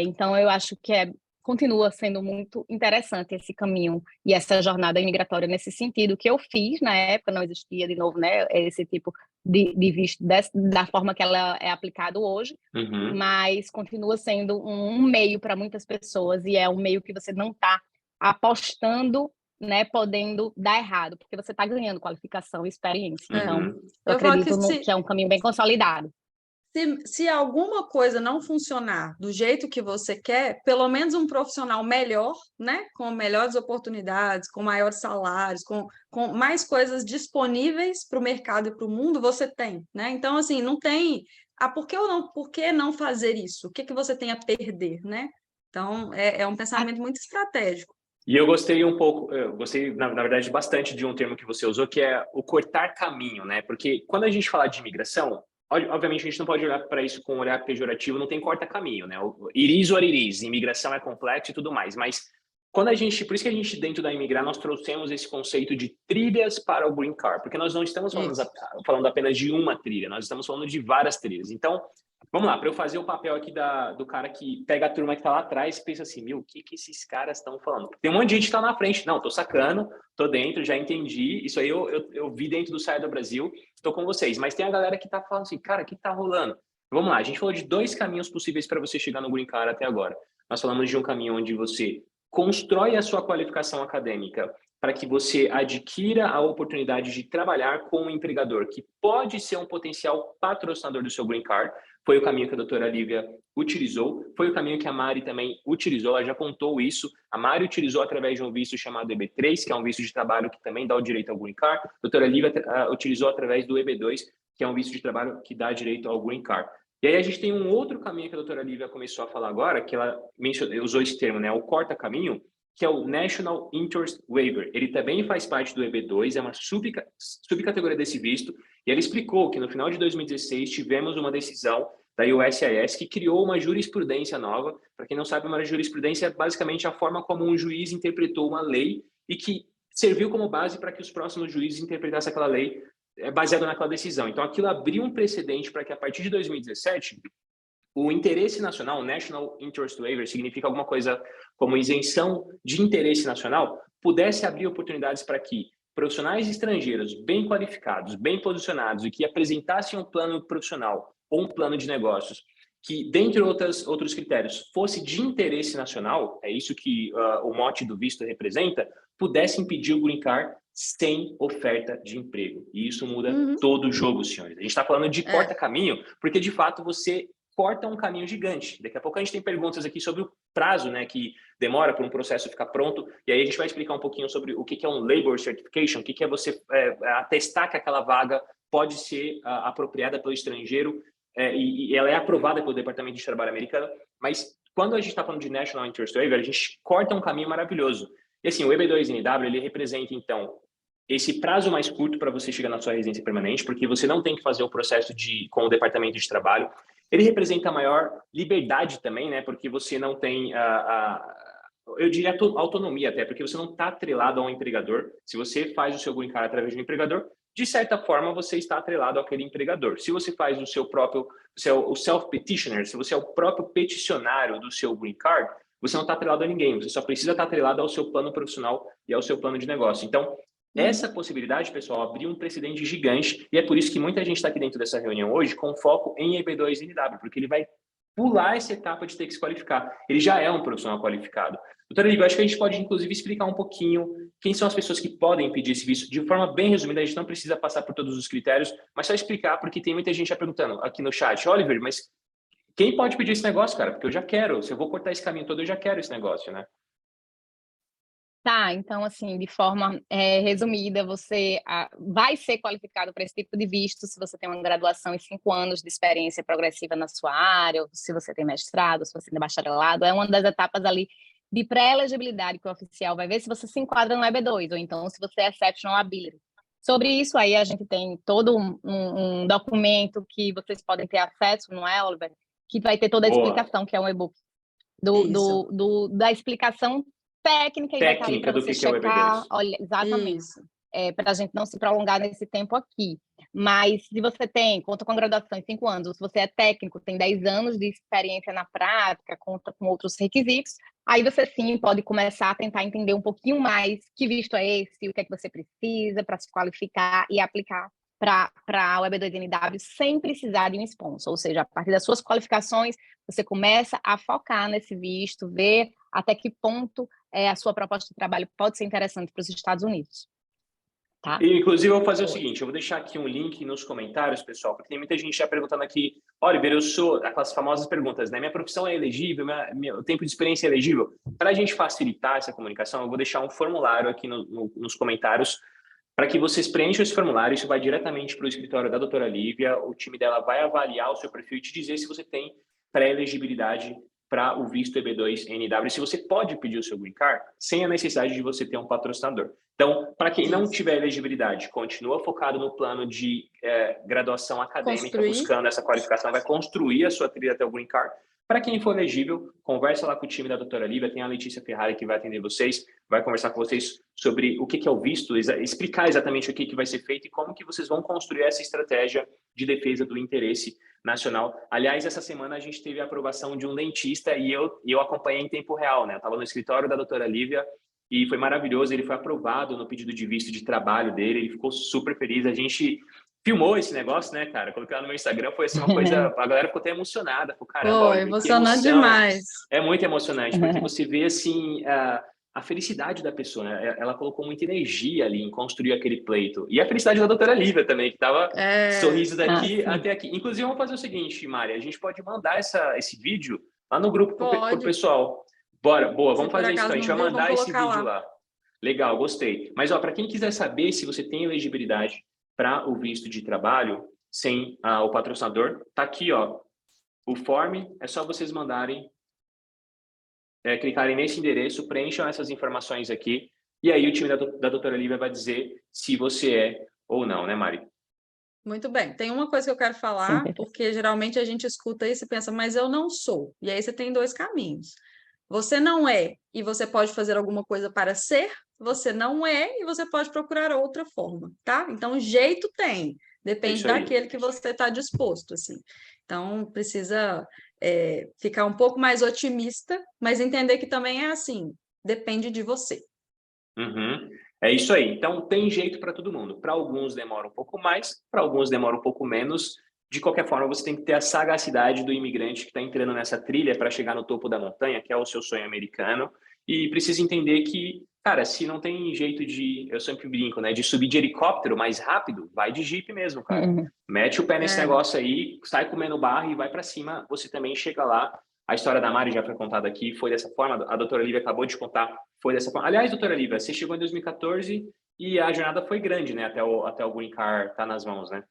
Então, eu acho que continua sendo muito interessante esse caminho e essa jornada imigratória nesse sentido que eu fiz na época, não existia de novo, né, esse tipo de visto da forma que ela é aplicado hoje, mas continua sendo um meio para muitas pessoas e é um meio que você não está apostando, né, podendo dar errado, porque você está ganhando qualificação e experiência. Então, eu acredito que é um caminho bem consolidado. Se alguma coisa não funcionar do jeito que você quer, pelo menos um profissional melhor, né, com melhores oportunidades, com maiores salários, com mais coisas disponíveis para o mercado e para o mundo, você tem, né? Então, assim, não tem... por que não fazer isso? O que você tem a perder, né? Então, é um pensamento muito estratégico. E eu gostei, na verdade, bastante de um termo que você usou, que é o cortar caminho, né? Porque quando a gente fala de imigração, obviamente a gente não pode olhar para isso com um olhar pejorativo, não tem corta-caminho, né? It is what it is, imigração é complexo e tudo mais, mas por isso que a gente, dentro da Imigrar, nós trouxemos esse conceito de trilhas para o Green Card, porque nós não estamos falando apenas de uma trilha, nós estamos falando de várias trilhas. Então, vamos lá, para eu fazer o papel aqui do cara que pega a turma que está lá atrás e pensa assim, o que esses caras estão falando? Tem um monte de gente que está na frente. Não, estou sacando, estou dentro, já entendi. Isso aí eu vi dentro do Saia do Brasil, estou com vocês. Mas tem a galera que está falando assim, cara, o que está rolando? Vamos lá, a gente falou de 2 caminhos possíveis para você chegar no Green Card até agora. Nós falamos de um caminho onde você constrói a sua qualificação acadêmica para que você adquira a oportunidade de trabalhar com um empregador que pode ser um potencial patrocinador do seu Green Card. Foi o caminho que a doutora Lívia utilizou, foi o caminho que a Mari também utilizou, ela já contou isso. A Mari utilizou através de um visto chamado EB3, que é um visto de trabalho que também dá o direito ao Green Card. A doutora Lívia utilizou através do EB2, que é um visto de trabalho que dá direito ao Green Card. E aí a gente tem um outro caminho que a doutora Lívia começou a falar agora, que ela usou esse termo, né, o corta-caminho, que é o National Interest Waiver. Ele também faz parte do EB2, é uma subcategoria desse visto, e ele explicou que no final de 2016 tivemos uma decisão da USCIS que criou uma jurisprudência nova. Para quem não sabe, uma jurisprudência é basicamente a forma como um juiz interpretou uma lei e que serviu como base para que os próximos juízes interpretassem aquela lei baseado naquela decisão. Então, aquilo abriu um precedente para que, a partir de 2017, o interesse nacional, o National Interest Waiver, significa alguma coisa como isenção de interesse nacional, pudesse abrir oportunidades para que profissionais estrangeiros bem qualificados, bem posicionados e que apresentassem um plano profissional ou um plano de negócios que, dentre outros critérios, fosse de interesse nacional, é isso que o mote do visto representa, pudessem pedir o Green Card sem oferta de emprego. E isso muda todo o jogo, senhores. A gente está falando de corta-caminho, porque, de fato, você corta um caminho gigante. Daqui a pouco a gente tem perguntas aqui sobre o prazo, né, que demora para um processo ficar pronto, e aí a gente vai explicar um pouquinho sobre o que é um Labor Certification, o que é você atestar que aquela vaga pode ser apropriada pelo estrangeiro, e ela é aprovada pelo Departamento de Trabalho americano, mas quando a gente está falando de National Interest Waiver, a gente corta um caminho maravilhoso. E assim, o EB2NW, ele representa, então, esse prazo mais curto para você chegar na sua residência permanente, porque você não tem que fazer o processo com o Departamento de Trabalho. Ele representa a maior liberdade também, né? Porque você não tem eu diria autonomia até, porque você não está atrelado a um empregador. Se você faz o seu Green Card através de um empregador, de certa forma você está atrelado àquele empregador. Se você faz o seu próprio, você é o self-petitioner, se você é o próprio peticionário do seu Green Card, você não está atrelado a ninguém, você só precisa estar atrelado ao seu plano profissional e ao seu plano de negócio. Então, essa possibilidade, pessoal, abriu um precedente gigante, e é por isso que muita gente está aqui dentro dessa reunião hoje com foco em EB2NW, porque ele vai pular essa etapa de ter que se qualificar. Ele já é um profissional qualificado. Doutora Lívia, acho que a gente pode, inclusive, explicar um pouquinho quem são as pessoas que podem pedir esse visto. De forma bem resumida, a gente não precisa passar por todos os critérios, mas só explicar, porque tem muita gente já perguntando aqui no chat, Oliver, mas quem pode pedir esse negócio, cara? Porque eu já quero, se eu vou cortar esse caminho todo, eu já quero esse negócio, né? Tá, então, assim, de forma resumida, você vai ser qualificado para esse tipo de visto se você tem uma graduação e 5 anos de experiência progressiva na sua área, ou se você tem mestrado, se você tem bacharelado. É uma das etapas ali de pré-elegibilidade que o oficial vai ver se você se enquadra no EB2, ou então se você é exceptional ability. Sobre isso aí, a gente tem todo um documento que vocês podem ter acesso, não é, Oliver? Que vai ter toda a explicação, que é um e-book da explicação técnica e vai estar ali para você checar. Olha, exatamente. Para a gente não se prolongar nesse tempo aqui. Mas se você conta com graduação em 5 anos, ou se você é técnico, tem 10 anos de experiência na prática, conta com outros requisitos, aí você sim pode começar a tentar entender um pouquinho mais que visto é esse, o que é que você precisa para se qualificar e aplicar para o EB2NW sem precisar de um sponsor. Ou seja, a partir das suas qualificações, você começa a focar nesse visto, ver até que ponto a sua proposta de trabalho pode ser interessante para os Estados Unidos. Tá? E, inclusive, eu vou fazer o seguinte, eu vou deixar aqui um link nos comentários, pessoal, porque tem muita gente já perguntando aqui, Oliver, eu sou aquelas famosas perguntas, né? Minha profissão é elegível, meu tempo de experiência é elegível. Para a gente facilitar essa comunicação, eu vou deixar um formulário aqui nos comentários para que vocês preencham esse formulário. Isso vai diretamente para o escritório da doutora Lívia, o time dela vai avaliar o seu perfil e te dizer se você tem pré-elegibilidade para o visto EB2NW, se você pode pedir o seu Green Card sem a necessidade de você ter um patrocinador. Então, para quem não tiver elegibilidade, continua focado no plano de graduação acadêmica, buscando essa qualificação, vai construir a sua trilha até o Green Card. Para quem for elegível, conversa lá com o time da doutora Lívia, tem a Letícia Ferrari que vai atender vocês, vai conversar com vocês sobre o que é o visto, explicar exatamente o que vai ser feito e como que vocês vão construir essa estratégia de defesa do interesse nacional. Aliás, essa semana a gente teve a aprovação de um dentista e eu acompanhei em tempo real, né? Eu estava no escritório da doutora Lívia e foi maravilhoso, ele foi aprovado no pedido de visto de trabalho dele, ele ficou super feliz, a gente filmou esse negócio, né, cara? Coloquei lá no meu Instagram, foi assim uma coisa, a galera ficou até emocionada, falou, caramba, emocionante demais. É muito emocionante, porque você vê assim, a felicidade da pessoa, né? Ela colocou muita energia ali em construir aquele pleito. E a felicidade da doutora Lívia também, que estava sorriso daqui até aqui. Inclusive, vamos fazer o seguinte, Mari, a gente pode mandar esse vídeo lá no grupo pro pessoal. Bora, boa, vamos fazer isso então. A gente vai mandar esse vídeo lá. Legal, gostei. Mas, para quem quiser saber se você tem elegibilidade para o visto de trabalho sem o patrocinador, tá aqui, ó, o form, é só vocês mandarem, clicarem nesse endereço, preencham essas informações aqui, e aí o time da doutora Lívia vai dizer se você é ou não, né, Mari? Muito bem. Tem uma coisa que eu quero falar, porque geralmente a gente escuta isso e pensa, mas eu não sou. E aí você tem dois caminhos. Você não é, e você pode fazer alguma coisa para ser, você não é, e você pode procurar outra forma, tá? Então, jeito tem, depende daquele que você está disposto, assim. Então, precisa ficar um pouco mais otimista, mas entender que também é assim, depende de você. Uhum. É isso aí. Então, tem jeito para todo mundo. Para alguns demora um pouco mais, para alguns demora um pouco menos. De qualquer forma, você tem que ter a sagacidade do imigrante que está entrando nessa trilha para chegar no topo da montanha, que é o seu sonho americano, e precisa entender que, cara, se não tem jeito de, eu sempre brinco, né, de subir de helicóptero mais rápido, vai de Jeep mesmo, cara. Mete o pé nesse negócio aí, sai comendo barro e vai para cima, você também chega lá. A história da Mari já foi contada aqui, foi dessa forma, a doutora Lívia acabou de contar, foi dessa forma. Aliás, doutora Lívia, você chegou em 2014 e a jornada foi grande, né, até o Green Card tá nas mãos, né?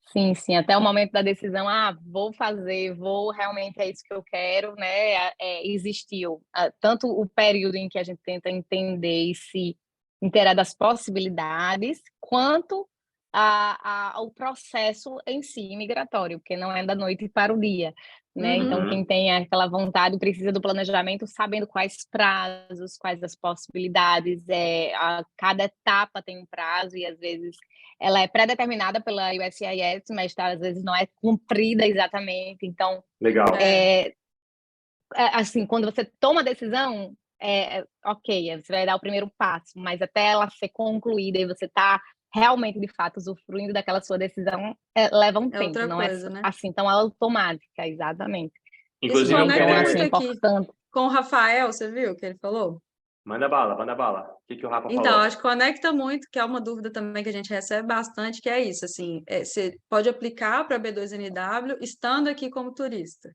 Sim, sim, até o momento da decisão, vou fazer, realmente é isso que eu quero, né? Existiu tanto o período em que a gente tenta entender e se inteirar das possibilidades, quanto o processo em si, migratório, porque não é da noite para o dia, né? Então, quem tem aquela vontade precisa do planejamento, sabendo quais prazos, quais as possibilidades, cada etapa tem um prazo e, às vezes, ela é pré-determinada pela USCIS, mas às vezes não é cumprida exatamente. Então, legal. Assim, quando você toma a decisão, ok, você vai dar o primeiro passo, mas até ela ser concluída e você tá realmente, de fato, usufruindo daquela sua decisão, leva um tempo, outra não coisa, é né? assim tão automática, exatamente. Inclusive, então, assim, é importante. Com o Rafael, você viu o que ele falou? Manda bala, manda bala. O que o Rafa falou? Então, acho que conecta muito, que é uma dúvida também que a gente recebe bastante, que é isso, assim, você pode aplicar para B2NW estando aqui como turista.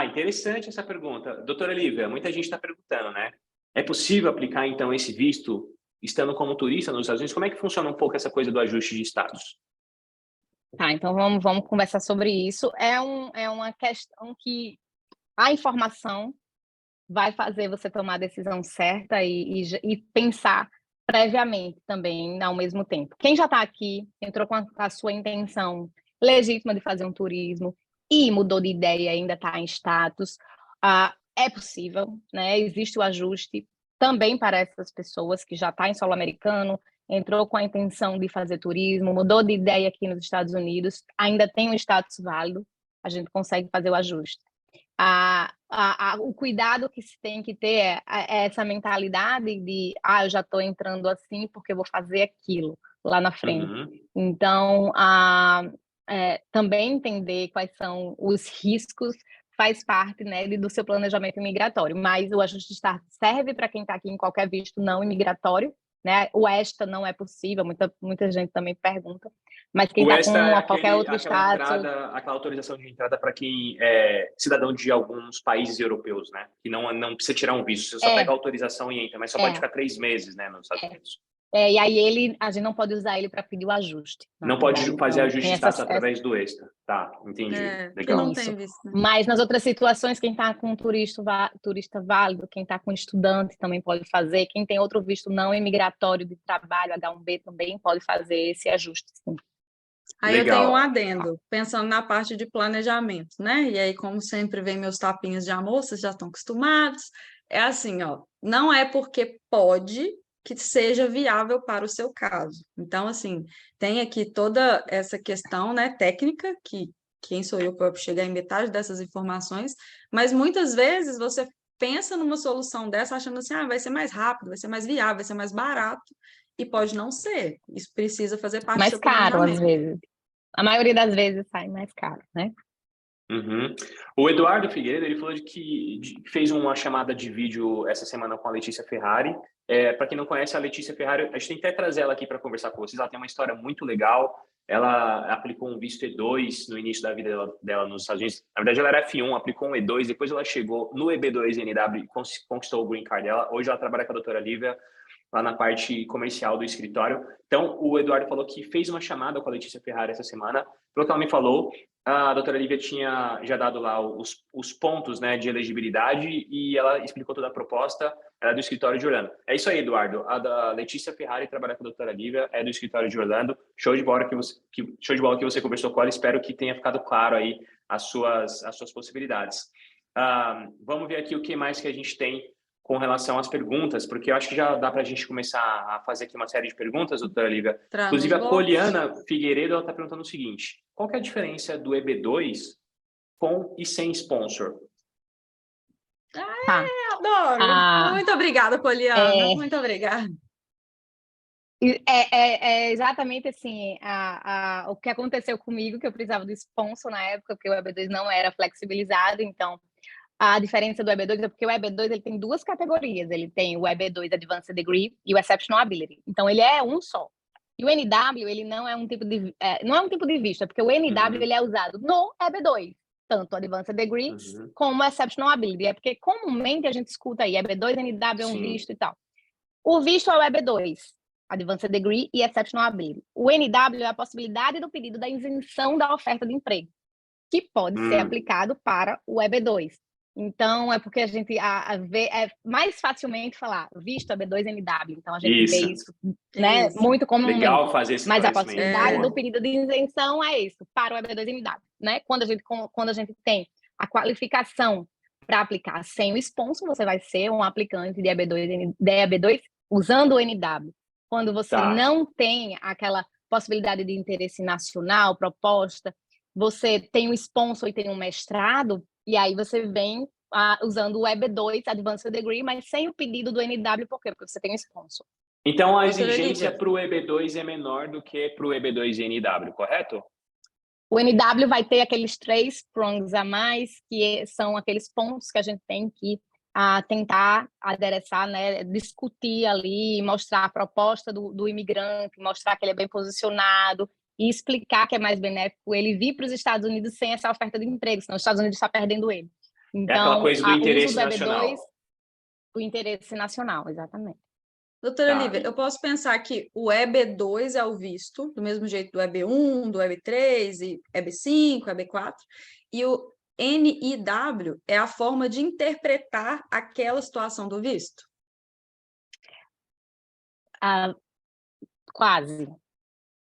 Interessante essa pergunta. Doutora Lívia, muita gente está perguntando, né? É possível aplicar, então, esse visto estando como turista nos Estados Unidos? Como é que funciona um pouco essa coisa do ajuste de status? Tá, então vamos conversar sobre isso. É uma questão que a informação vai fazer você tomar a decisão certa e pensar previamente também ao mesmo tempo. Quem já está aqui, entrou com a sua intenção legítima de fazer um turismo e mudou de ideia e ainda está em status, é possível, né? Existe o ajuste também para essas pessoas que já está em solo americano, entrou com a intenção de fazer turismo, mudou de ideia aqui nos Estados Unidos, ainda tem um status válido, a gente consegue fazer o ajuste. O cuidado que se tem que ter é essa mentalidade de eu já estou entrando assim porque eu vou fazer aquilo lá na frente. Então, também entender quais são os riscos faz parte, né, do seu planejamento imigratório, mas o ajuste de status serve para quem está aqui em qualquer visto não imigratório, né? O ESTA não é possível, muita gente também pergunta, mas quem está com qualquer outro status... Aquela autorização de entrada para quem é cidadão de alguns países europeus, né? Que não precisa tirar um visto, você só pega a autorização e entra, mas só pode ficar 3 meses, né, nos Estados Unidos. E aí a gente não pode usar ele para pedir o ajuste. Não pode fazer ajuste de status através do ESTA. Tá, entendi. Legal. Não tem visto, né? Mas nas outras situações, quem está com turista válido, quem está com estudante também pode fazer, quem tem outro visto não imigratório de trabalho, H1B, também pode fazer esse ajuste, sim. Aí legal. Eu tenho um adendo, pensando na parte de planejamento, né? E aí, como sempre, vem meus tapinhas de amor, vocês já estão acostumados. É assim, ó, não é porque pode que seja viável para o seu caso. Então, assim, tem aqui toda essa questão, né, técnica, que quem sou eu para chegar em metade dessas informações, mas muitas vezes você pensa numa solução dessa achando assim, vai ser mais rápido, vai ser mais viável, vai ser mais barato, e pode não ser. Isso precisa fazer parte do seu planejamento. Mais caro, às vezes. A maioria das vezes sai mais caro, né? Uhum. O Eduardo Figueiredo, ele falou fez uma chamada de vídeo essa semana com a Letícia Ferrari. Para quem não conhece a Letícia Ferrari, a gente tem que até trazer ela aqui para conversar com vocês. Ela tem uma história muito legal. Ela aplicou um visto E2 no início da vida dela nos Estados Unidos. Na verdade, ela era F1, aplicou um E2, depois ela chegou no EB2NW e conquistou o green card dela. Hoje ela trabalha com a doutora Lívia lá na parte comercial do escritório. Então, o Eduardo falou que fez uma chamada com a Letícia Ferrari essa semana. Pelo que ela me falou, a doutora Lívia tinha já dado lá os pontos, né, de elegibilidade e ela explicou toda a proposta do escritório de Orlando. É isso aí, Eduardo. A da Letícia Ferrari trabalha com a doutora Lívia, é do escritório de Orlando. Show de bola que você conversou com ela. Espero que tenha ficado claro aí as suas possibilidades. Vamos ver aqui o que mais que a gente tem com relação às perguntas, porque eu acho que já dá para a gente começar a fazer aqui uma série de perguntas, doutora Lívia. Inclusive, a Poliana Figueiredo está perguntando o seguinte: qual que é a diferença do EB2 com e sem sponsor? Tá. Adoro! Muito obrigada, Poliana. Muito obrigada. É exatamente assim, o que aconteceu comigo, que eu precisava do sponsor na época, porque o EB2 não era flexibilizado, então a diferença do EB2 é porque o EB2 ele tem duas categorias, ele tem o EB2 Advanced Degree e o Exceptional Ability, então ele é um só. E o NW, ele não é um tipo de visto, porque o NW ele é usado no EB2, tanto o Advanced Degree como o Exceptional Ability, é porque comumente a gente escuta aí, EB2, NW é um visto e tal. O visto é o EB2, Advanced Degree e Exceptional Ability. O NW é a possibilidade do pedido da isenção da oferta de emprego, que pode ser aplicado para o EB2. Então, é porque a gente vê mais facilmente falar visto EB2NW. Então, a gente vê isso, né, muito comumente. Legal fazer esse Mas a possibilidade do pedido de isenção é isso, para o EB2NW. Né? Quando a gente tem a qualificação para aplicar sem o sponsor, você vai ser um aplicante de EB2 usando o NW. Quando você não tem aquela possibilidade de interesse nacional proposta, você tem um sponsor e tem um mestrado, e aí você vem usando o EB2 Advanced Degree, mas sem o pedido do NW, por quê? Porque você tem um sponsor. Então, a exigência para o EB2 é menor do que para o EB2NW, correto? O NW vai ter aqueles 3 prongs a mais, que são aqueles pontos que a gente tem que tentar adereçar, né, discutir ali, mostrar a proposta do imigrante, mostrar que ele é bem posicionado, e explicar que é mais benéfico ele vir para os Estados Unidos sem essa oferta de emprego, senão os Estados Unidos está perdendo ele. Então, aquela coisa do interesse nacional. EB2, o interesse nacional, exatamente. Doutora Lívia, eu posso pensar que o EB2 é o visto, do mesmo jeito do EB1, do EB3, e EB5, EB4, e o NIW é a forma de interpretar aquela situação do visto? Quase.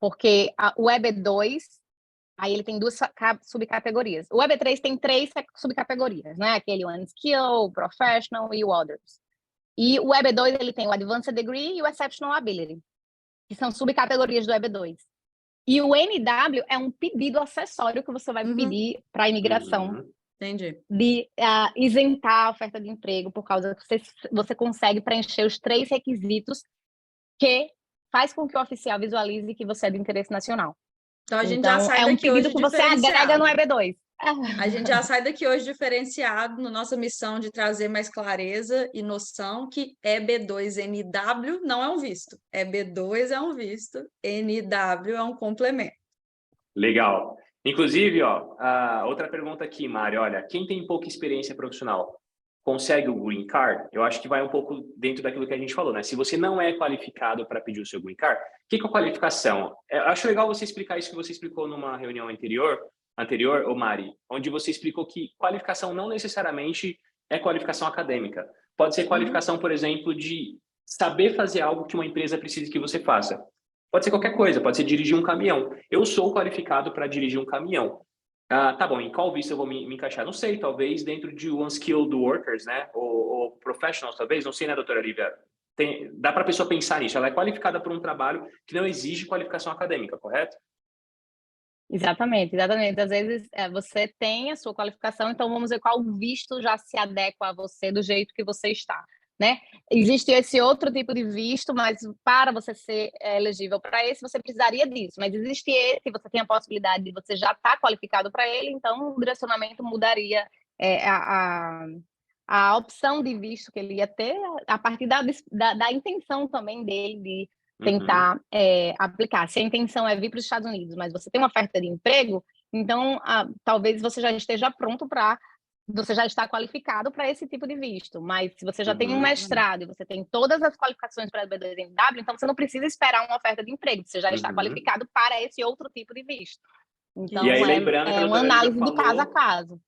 Porque o EB2, aí ele tem 2 subcategorias. O EB3 tem 3 subcategorias, né? Aquele Unskilled, o Professional e o Others. E o EB2 ele tem o Advanced Degree e o Exceptional Ability, que são subcategorias do EB2. E o NW é um pedido acessório que você vai pedir para a imigração. Entendi. De isentar a oferta de emprego, por causa que você consegue preencher os 3 requisitos que faz com que o oficial visualize que você é de interesse nacional. Então, a gente já sai daqui hoje que você agrega no EB2. A gente já sai daqui hoje diferenciado na nossa missão de trazer mais clareza e noção que EB2NW não é um visto. EB2 é um visto, NW é um complemento. Legal. Inclusive, outra pergunta aqui, Mário. Olha, quem tem pouca experiência profissional consegue o green card? Eu acho que vai um pouco dentro daquilo que a gente falou, né? Se você não é qualificado para pedir o seu green card, o que é a qualificação? Eu acho legal você explicar isso que você explicou numa reunião anterior, ô Mari, onde você explicou que qualificação não necessariamente é qualificação acadêmica. Pode ser qualificação, por exemplo, de saber fazer algo que uma empresa precisa que você faça. Pode ser qualquer coisa, pode ser dirigir um caminhão. Eu sou qualificado para dirigir um caminhão. Tá bom, em qual visto eu vou me encaixar? Não sei, talvez dentro de Unskilled Workers, né? Ou Professionals, talvez, não sei, né, doutora Lívia? Dá para a pessoa pensar nisso, ela é qualificada por um trabalho que não exige qualificação acadêmica, correto? Exatamente. Às vezes você tem a sua qualificação, então vamos ver qual visto já se adequa a você do jeito que você está. né? Existe esse outro tipo de visto, mas para você ser elegível para esse, você precisaria disso. Mas existe esse, você tem a possibilidade de você já estar qualificado para ele, então o direcionamento mudaria a opção de visto que ele ia ter a partir da intenção também dele de tentar aplicar. Se a intenção é vir para os Estados Unidos, mas você tem uma oferta de emprego, então talvez você já esteja pronto para você já está qualificado para esse tipo de visto, mas se você já tem um mestrado e você tem todas as qualificações para a B2NW, então você não precisa esperar uma oferta de emprego, você já está qualificado para esse outro tipo de visto. Então, e aí, lembrando que a uma doutora análise Lívia de caso a caso.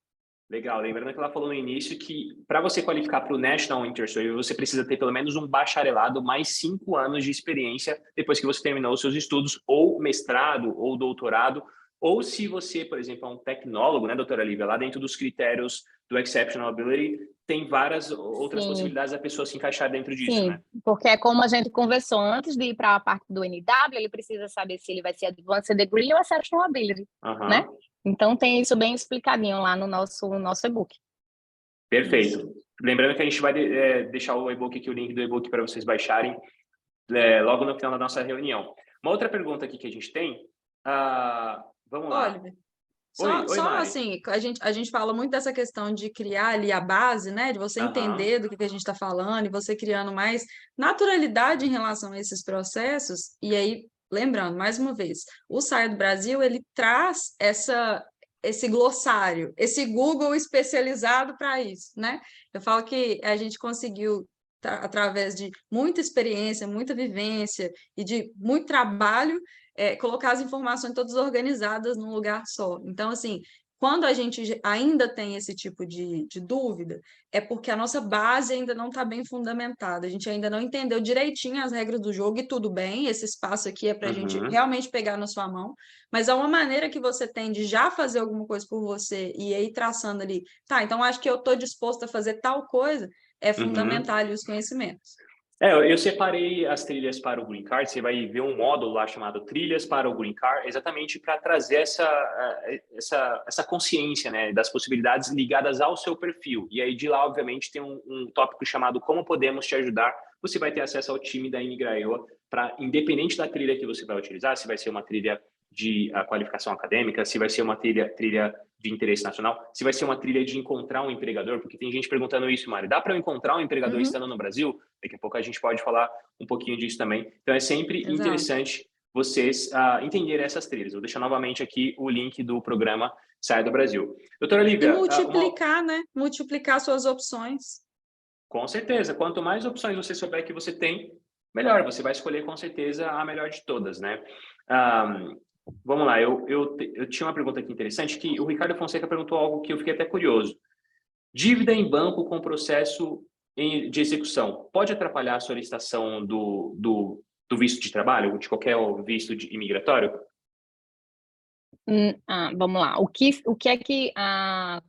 Legal, lembrando que ela falou no início que para você qualificar para o National Intersurvey, você precisa ter pelo menos um bacharelado mais 5 anos de experiência depois que você terminou os seus estudos, ou mestrado, ou doutorado, ou se você, por exemplo, é um tecnólogo, né, doutora Lívia, lá dentro dos critérios do Exceptional Ability, tem várias outras possibilidades da pessoa se encaixar dentro disso, né? Porque é como a gente conversou, antes de ir para a parte do NW, ele precisa saber se ele vai ser Advanced Degree ou Exceptional Ability, né? Então tem isso bem explicadinho lá no nosso e-book. Perfeito. Lembrando que a gente vai deixar o e-book aqui, o link do e-book para vocês baixarem logo no final da nossa reunião. Uma outra pergunta aqui que a gente tem, vamos lá. Oliver, só assim, a gente fala muito dessa questão de criar ali a base, né? De você entender do que a gente está falando e você criando mais naturalidade em relação a esses processos. E aí, lembrando, mais uma vez, o Saia do Brasil, ele traz esse glossário, esse Google especializado para isso, né? Eu falo que a gente conseguiu, através de muita experiência, muita vivência e de muito trabalho, colocar as informações todas organizadas num lugar só. Então, assim, quando a gente ainda tem esse tipo de dúvida, é porque a nossa base ainda não está bem fundamentada, a gente ainda não entendeu direitinho as regras do jogo, e tudo bem, esse espaço aqui é para a gente realmente pegar na sua mão, mas há uma maneira que você tem de já fazer alguma coisa por você e aí traçando ali, tá, então acho que eu estou disposto a fazer tal coisa, é fundamental ali os conhecimentos. Eu separei as trilhas para o Green Card, você vai ver um módulo lá chamado Trilhas para o Green Card, exatamente para trazer essa consciência, né, das possibilidades ligadas ao seu perfil. E aí de lá, obviamente, tem um tópico chamado Como Podemos Te Ajudar. Você vai ter acesso ao time da Imigraioa para, independente da trilha que você vai utilizar, se vai ser uma trilha de qualificação acadêmica, se vai ser uma trilha de interesse nacional, se vai ser uma trilha de encontrar um empregador, porque tem gente perguntando isso, Mari, dá para eu encontrar um empregador estando no Brasil? Daqui a pouco a gente pode falar um pouquinho disso também. Então é sempre interessante vocês entenderem essas trilhas. Vou deixar novamente aqui o link do programa Saia do Brasil. Doutora Lívia... E multiplicar, né? Multiplicar suas opções. Com certeza. Quanto mais opções você souber que você tem, melhor. Você vai escolher com certeza a melhor de todas, né? Vamos lá, eu tinha uma pergunta aqui interessante, que o Ricardo Fonseca perguntou algo que eu fiquei até curioso. Dívida em banco com processo de execução pode atrapalhar a solicitação do visto de trabalho, de qualquer visto imigratório? Vamos lá. O que é que,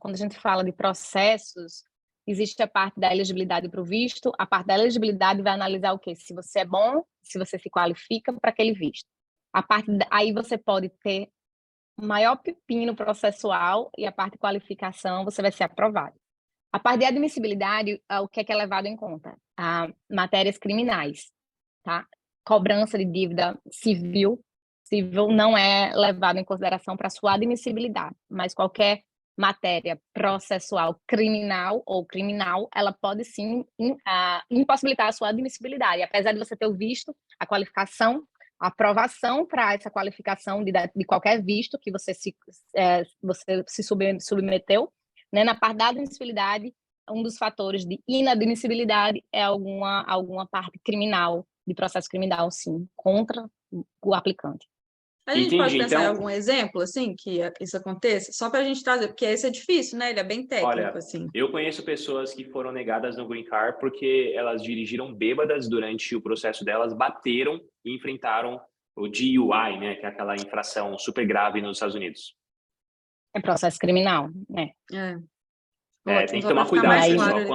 quando a gente fala de processos, existe a parte da elegibilidade para o visto, a parte da elegibilidade vai analisar o quê? Se você é bom, se você se qualifica para aquele visto. Aí você pode ter maior pepino processual e a parte de qualificação você vai ser aprovado. A parte de admissibilidade, o que é levado em conta? Matérias criminais, tá? Cobrança de dívida civil não é levado em consideração para sua admissibilidade, mas qualquer matéria processual criminal ou criminal, ela pode sim impossibilitar a sua admissibilidade. Apesar de você ter o visto, a qualificação, a aprovação para essa qualificação de qualquer visto que você se submeteu, né? Na parte da admissibilidade, um dos fatores de inadmissibilidade é alguma parte criminal, de processo criminal, sim, contra o aplicante. A gente pode pensar em algum exemplo, assim, que isso aconteça? Só para a gente trazer, porque esse é difícil, né? Ele é bem técnico, olha, assim. Eu conheço pessoas que foram negadas no Green Card porque elas dirigiram bêbadas durante o processo delas, bateram e enfrentaram o DUI, né? Que é aquela infração super grave nos Estados Unidos. É processo criminal, né? Tem que tomar cuidado, pessoal.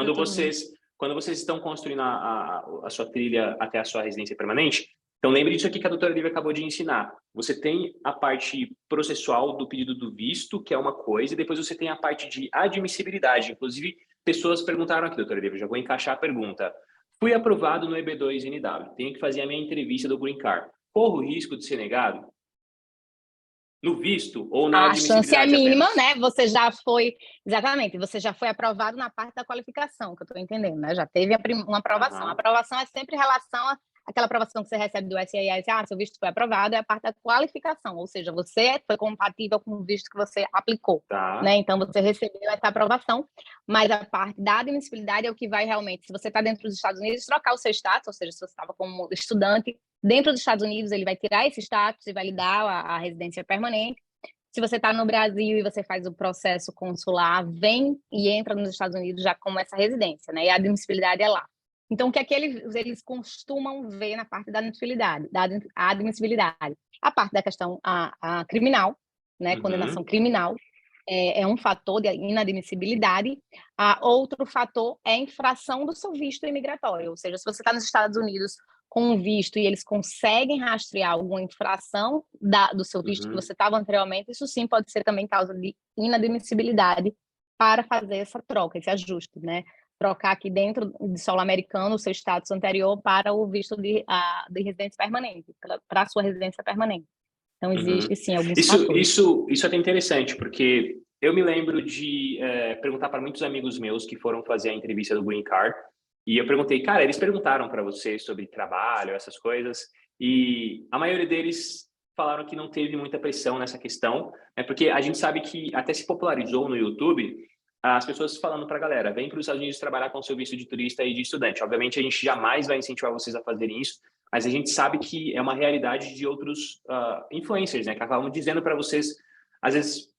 Quando vocês estão construindo a sua trilha até a sua residência permanente, então lembre disso aqui que a doutora Lívia acabou de ensinar. Você tem a parte processual do pedido do visto, que é uma coisa, e depois você tem a parte de admissibilidade. Inclusive, pessoas perguntaram aqui, doutora Lívia, já vou encaixar a pergunta. Fui aprovado no EB2 NW. Tenho que fazer a minha entrevista do Green Card. Corro o risco de ser negado? No visto ou na A chance é admissibilidade mínima, apenas? né? Você já foi, exatamente, você já foi aprovado na parte da qualificação, que eu estou entendendo, né? Já teve uma aprovação. A Aham. aprovação é sempre em relação àquela aprovação que você recebe do SIS, seu visto foi aprovado, é a parte da qualificação, ou seja, você foi compatível com o visto que você aplicou, né? Tá. Então, você recebeu essa aprovação, mas a parte da admissibilidade é o que vai realmente, se você está dentro dos Estados Unidos, trocar o seu status, ou seja, se você estava como estudante dentro dos Estados Unidos, ele vai tirar esse status e vai lhe dar a residência permanente. Se você está no Brasil e você faz o processo consular, vem e entra nos Estados Unidos já com essa residência, né? E a admissibilidade é lá. Então, o que é que eles costumam ver na parte da admissibilidade? A admissibilidade. A parte da questão a criminal, né? Condenação criminal, é um fator de inadmissibilidade. Outro fator é a infração do seu visto imigratório, ou seja, se você está nos Estados Unidos com um visto e eles conseguem rastrear alguma infração do seu visto que você estava anteriormente, isso sim pode ser também causa de inadmissibilidade para fazer essa troca, esse ajuste, né? Trocar aqui dentro de solo americano o seu status anterior para o visto de residência permanente, para a sua residência permanente. Então, existe sim alguns fatores. Isso é até interessante, porque eu me lembro de perguntar para muitos amigos meus que foram fazer a entrevista do Green Card, e eu perguntei, cara, eles perguntaram para você sobre trabalho, essas coisas, e a maioria deles falaram que não teve muita pressão nessa questão, né, porque a gente sabe que até se popularizou no YouTube as pessoas falando para a galera, vem para os Estados Unidos trabalhar com o seu visto de turista e de estudante. Obviamente, a gente jamais vai incentivar vocês a fazerem isso, mas a gente sabe que é uma realidade de outros influencers, né, que acabam dizendo para vocês, às vezes,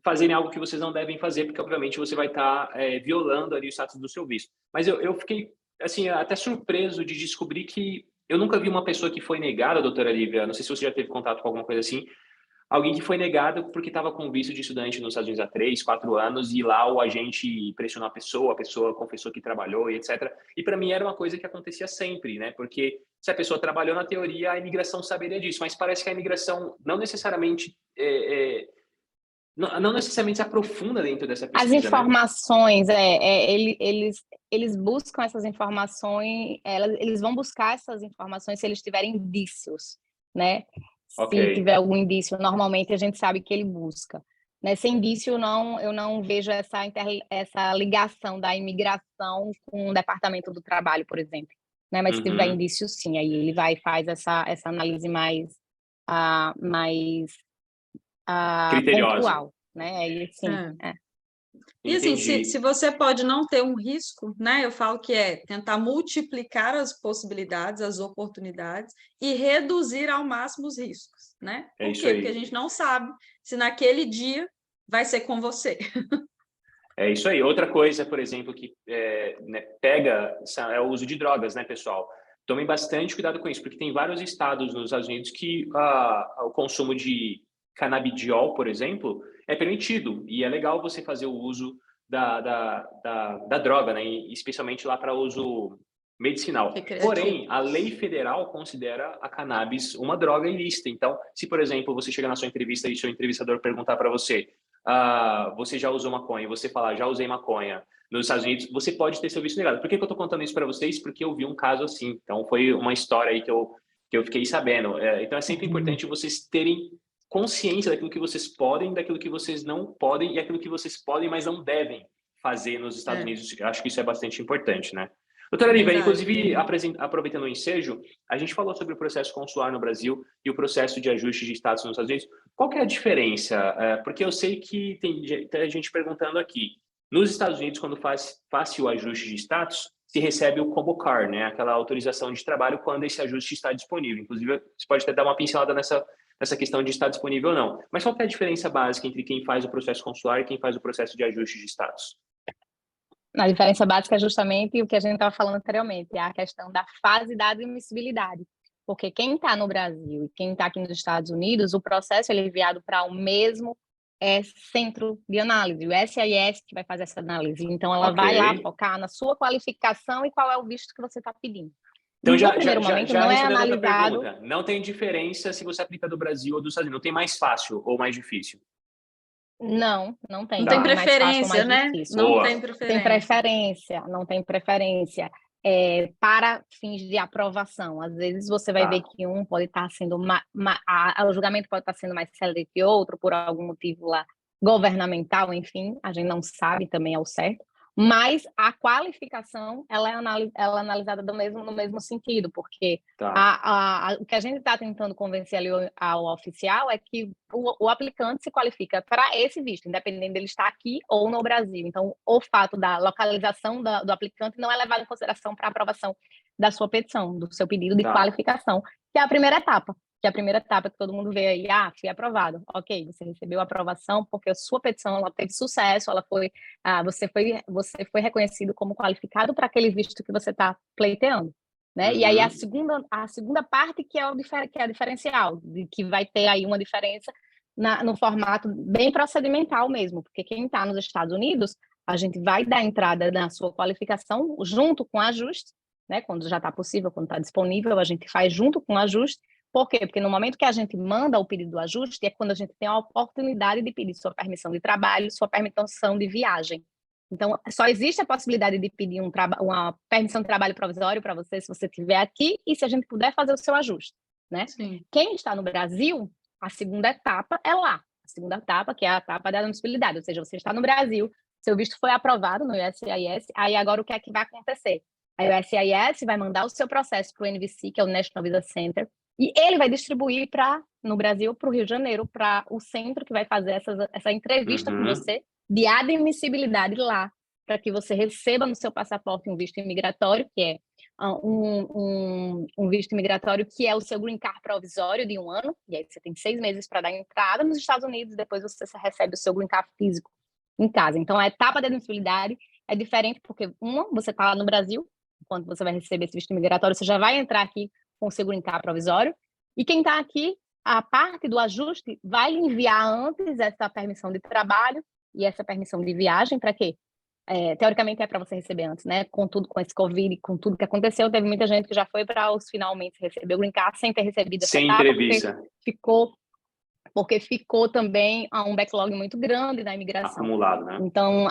fazerem algo que vocês não devem fazer, porque, obviamente, você vai estar violando ali o status do seu visto. Mas eu fiquei, assim, até surpreso de descobrir que eu nunca vi uma pessoa que foi negada, doutora Lívia, não sei se você já teve contato com alguma coisa assim, alguém que foi negado porque estava com visto de estudante nos Estados Unidos há 3, 4 anos e lá o agente pressionou a pessoa confessou que trabalhou e etc. E para mim era uma coisa que acontecia sempre, né? Porque se a pessoa trabalhou na teoria, a imigração saberia disso, mas parece que a imigração não necessariamente não necessariamente se aprofunda dentro dessa As pesquisa, informações, eles buscam essas informações, eles vão buscar essas informações se eles tiverem indícios, né? Okay. Se tiver algum indício, normalmente a gente sabe que ele busca. Né? Sem indício, eu não vejo essa ligação da imigração com o Departamento do Trabalho, por exemplo. Né? Mas se tiver indício, sim, aí ele vai e faz essa análise mais criteriosa. pontual. Né? Aí, sim, E assim, se você pode não ter um risco, né? Eu falo que é tentar multiplicar as possibilidades, as oportunidades e reduzir ao máximo os riscos, né? Por quê? Porque a gente não sabe se naquele dia vai ser com você. É isso aí. Outra coisa, por exemplo, que pega é o uso de drogas, né, pessoal? Tomem bastante cuidado com isso, porque tem vários estados nos Estados Unidos que o consumo de canabidiol, por exemplo, é permitido. E é legal você fazer o uso da droga, né? Especialmente lá para uso medicinal. Porém, a lei federal considera a cannabis uma droga ilícita. Então, se, por exemplo, você chega na sua entrevista e seu entrevistador perguntar para você, você já usou maconha? E você falar, já usei maconha nos Estados Unidos, você pode ter seu visto negado. Por que eu estou contando isso para vocês? Porque eu vi um caso assim. Então, foi uma história aí que eu fiquei sabendo. Então, é sempre importante vocês terem consciência daquilo que vocês podem, daquilo que vocês não podem e aquilo que vocês podem, mas não devem fazer nos Estados Unidos. Eu acho que isso é bastante importante, né? Doutora Lívia, inclusive, aproveitando o ensejo, a gente falou sobre o processo consular no Brasil e o processo de ajuste de status nos Estados Unidos. Qual que é a diferença? Porque eu sei que tem gente perguntando aqui. Nos Estados Unidos, quando faz o ajuste de status, se recebe o Combo Card, né? Aquela autorização de trabalho quando esse ajuste está disponível. Inclusive, você pode até dar uma pincelada nessa questão de estar disponível ou não. Mas qual que é a diferença básica entre quem faz o processo consular e quem faz o processo de ajuste de status? A diferença básica é justamente o que a gente estava falando anteriormente, é a questão da fase da admissibilidade. Porque quem está no Brasil e quem está aqui nos Estados Unidos, o processo é enviado para o mesmo centro de análise, o SIS que vai fazer essa análise. Então, ela vai lá focar na sua qualificação e qual é o visto que você está pedindo. Então, no primeiro momento, não é analisado... Não tem diferença se você aplica do Brasil ou dos Estados Unidos. Não tem mais fácil ou mais difícil? Não tem. Não tem preferência, né? Não tem preferência. Não tem preferência. para fins de aprovação. Às vezes você vai ver que um pode estar sendo o julgamento pode estar sendo mais célere que outro por algum motivo lá governamental, enfim, a gente não sabe também ao certo, mas a qualificação ela é analisada no mesmo sentido, porque o que a gente está tentando convencer ali ao oficial é que o aplicante se qualifica para esse visto, independente dele estar aqui ou no Brasil. Então, o fato da localização do aplicante não é levado em consideração para a aprovação da sua petição, do seu pedido de qualificação, que é a primeira etapa. Que é a primeira etapa que todo mundo vê aí, fui aprovado. Ok, você recebeu a aprovação porque a sua petição ela teve sucesso, você foi reconhecido como qualificado para aquele visto que você está pleiteando. Né? E aí a segunda parte que é a diferencial, de que vai ter aí uma diferença no formato bem procedimental mesmo, porque quem está nos Estados Unidos, a gente vai dar entrada na sua qualificação junto com o ajuste, né? Quando já está possível, quando está disponível, a gente faz junto com o ajuste. Por quê? Porque no momento que a gente manda o pedido do ajuste, é quando a gente tem a oportunidade de pedir sua permissão de trabalho, sua permissão de viagem. Então, só existe a possibilidade de pedir uma permissão de trabalho provisório para você, se você estiver aqui, e se a gente puder fazer o seu ajuste, né? Sim. Quem está no Brasil, a segunda etapa é lá. A segunda etapa, que é a etapa da admissibilidade, ou seja, você está no Brasil, seu visto foi aprovado no USCIS, aí agora o que é que vai acontecer? A USCIS vai mandar o seu processo para o NVC, que é o National Visa Center, e ele vai distribuir no Brasil, para o Rio de Janeiro, para o centro que vai fazer essa entrevista com você de admissibilidade lá, para que você receba no seu passaporte um visto imigratório, que é um visto imigratório que é o seu green card provisório de 1 ano, e aí você tem 6 meses para dar entrada nos Estados Unidos, depois você recebe o seu green card físico em casa. Então, a etapa da admissibilidade é diferente, porque você está lá no Brasil, quando você vai receber esse visto imigratório, você já vai entrar aqui com o seu green card provisório, e quem está aqui, a parte do ajuste vai lhe enviar antes essa permissão de trabalho e essa permissão de viagem, para quê? Teoricamente é para você receber antes, né? Com esse Covid, com tudo que aconteceu, teve muita gente que já foi para os finalmente receber o green card sem ter recebido essa etapa, entrevista. Porque ficou também um backlog muito grande da imigração. Acumulado, né? Então,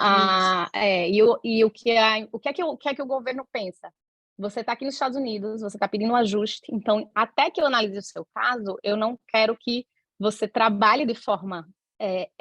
o que é que o governo pensa? Você está aqui nos Estados Unidos, você está pedindo um ajuste, então, até que eu analise o seu caso, eu não quero que você trabalhe de forma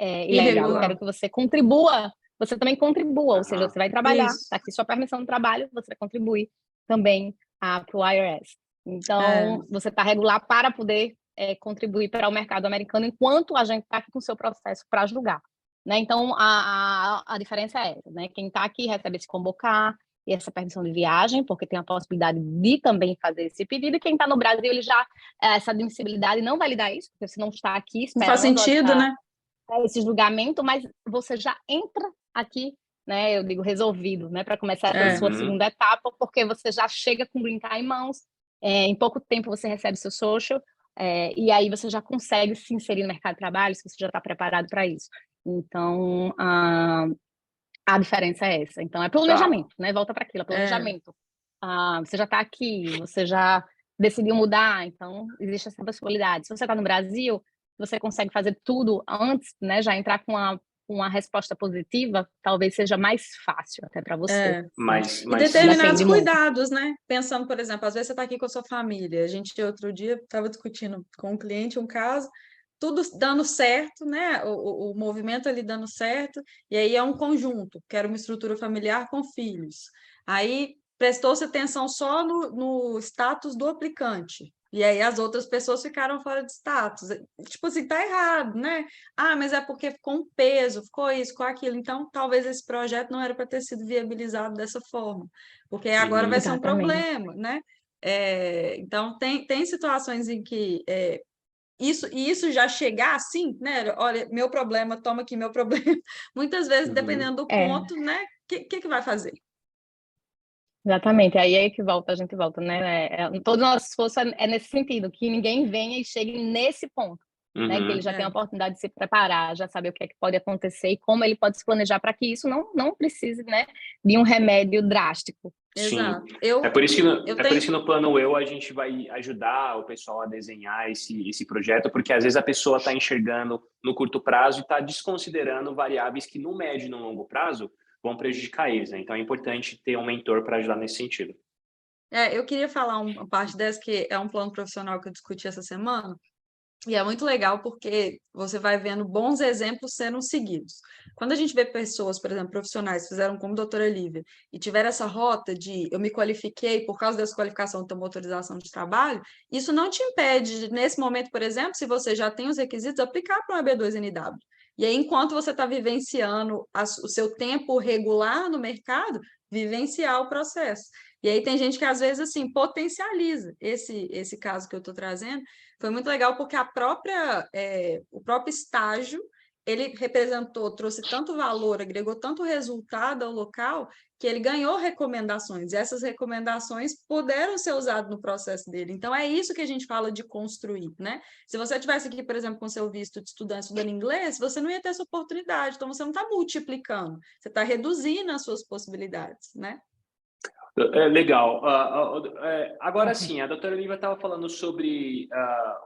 ilegal, eu quero que você contribua, você também contribua, ou seja, você vai trabalhar, está aqui sua permissão de trabalho, você vai contribuir também para o IRS. Então, você está regular para poder contribuir para o mercado americano, enquanto a gente está aqui com o seu processo para julgar. Né? Então, a diferença é essa, né? Quem está aqui recebe esse convocar e essa permissão de viagem, porque tem a possibilidade de também fazer esse pedido, e quem está no Brasil, ele já, essa admissibilidade não vai lhe dar isso, porque você não está aqui esperando... Faz sentido, né? Esse julgamento, mas você já entra aqui, né? Eu digo resolvido, né? Para começar essa sua segunda etapa, porque você já chega com o green card em mãos, em pouco tempo você recebe seu social, e aí você já consegue se inserir no mercado de trabalho, se você já está preparado para isso. Então, a diferença é essa. Então, é planejamento, né? Volta para aquilo, planejamento. Você já está aqui, você já decidiu mudar, então existe essa possibilidade. Se você está no Brasil, você consegue fazer tudo antes, né? Já entrar com uma resposta positiva, talvez seja mais fácil até para você. E determinados cuidados, né? Pensando, por exemplo, às vezes você está aqui com a sua família. A gente, outro dia, estava discutindo com um cliente um caso, tudo dando certo, né? O movimento ali dando certo, e aí é um conjunto, que era uma estrutura familiar com filhos. Aí prestou-se atenção só no status do aplicante. E aí as outras pessoas ficaram fora de status. Tipo assim, tá errado, né? Mas é porque ficou um peso, ficou isso, ficou aquilo. Então, talvez esse projeto não era para ter sido viabilizado dessa forma, porque agora vai ser um problema, né? Então, tem situações em que isso já chegar assim, né? Olha, meu problema, toma aqui meu problema. Muitas vezes, dependendo do ponto, né? O que vai fazer? Exatamente, aí é que a gente volta, né? Todo o nosso esforço é nesse sentido, que ninguém venha e chegue nesse ponto, né? Que ele já tem a oportunidade de se preparar, já saber o que é que pode acontecer e como ele pode se planejar para que isso não precise, né, de um remédio drástico. Exato. Sim. É por isso que no Plano Eu a gente vai ajudar o pessoal a desenhar esse projeto, porque às vezes a pessoa está enxergando no curto prazo e está desconsiderando variáveis que no médio e no longo prazo vão prejudicar eles, né? Então é importante ter um mentor para ajudar nesse sentido. Eu queria falar uma parte dessa, que é um plano profissional que eu discuti essa semana, e é muito legal porque você vai vendo bons exemplos sendo seguidos. Quando a gente vê pessoas, por exemplo, profissionais, que fizeram como a doutora Lívia, e tiveram essa rota de eu me qualifiquei por causa dessa qualificação, ter uma autorização de trabalho, isso não te impede, nesse momento, por exemplo, se você já tem os requisitos, aplicar para um EB2NW. E aí, enquanto você está vivenciando o seu tempo regular no mercado, vivenciar o processo. E aí tem gente que, às vezes, assim, potencializa esse caso que eu estou trazendo. Foi muito legal porque o próprio estágio, ele representou, trouxe tanto valor, agregou tanto resultado ao local, que ele ganhou recomendações, e essas recomendações puderam ser usadas no processo dele. Então, é isso que a gente fala de construir, né? Se você tivesse aqui, por exemplo, com seu visto de estudante estudando inglês, você não ia ter essa oportunidade, então você não está multiplicando, você está reduzindo as suas possibilidades, né? Legal. Agora sim, a doutora Lívia estava falando sobre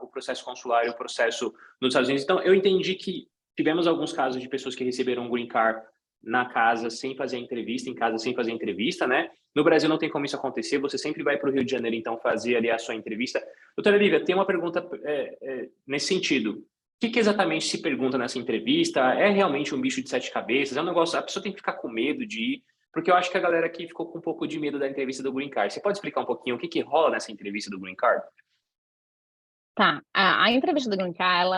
o processo consular e o processo nos Estados Unidos. Então, eu entendi que tivemos alguns casos de pessoas que receberam um green card na casa sem fazer entrevista, em casa sem fazer entrevista, né? No Brasil não tem como isso acontecer, você sempre vai para o Rio de Janeiro, então, fazer ali a sua entrevista. Doutora Lívia, tem uma pergunta nesse sentido. O que exatamente se pergunta nessa entrevista? É realmente um bicho de 7 cabeças? É um negócio, a pessoa tem que ficar com medo de ir? Porque eu acho que a galera aqui ficou com um pouco de medo da entrevista do Green Card. Você pode explicar um pouquinho o que rola nessa entrevista do Green Card? Tá, a entrevista do Green Card,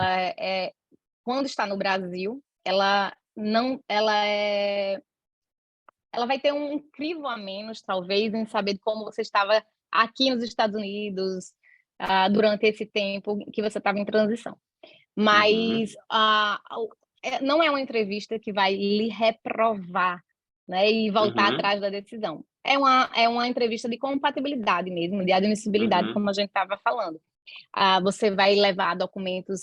quando está no Brasil, ela não, ela vai ter um crivo a menos, talvez, em saber como você estava aqui nos Estados Unidos, durante esse tempo que você estava em transição. Mas não é uma entrevista que vai lhe reprovar, né, e voltar atrás da decisão. É uma entrevista de compatibilidade mesmo, de admissibilidade, como a gente estava falando. Você vai levar documentos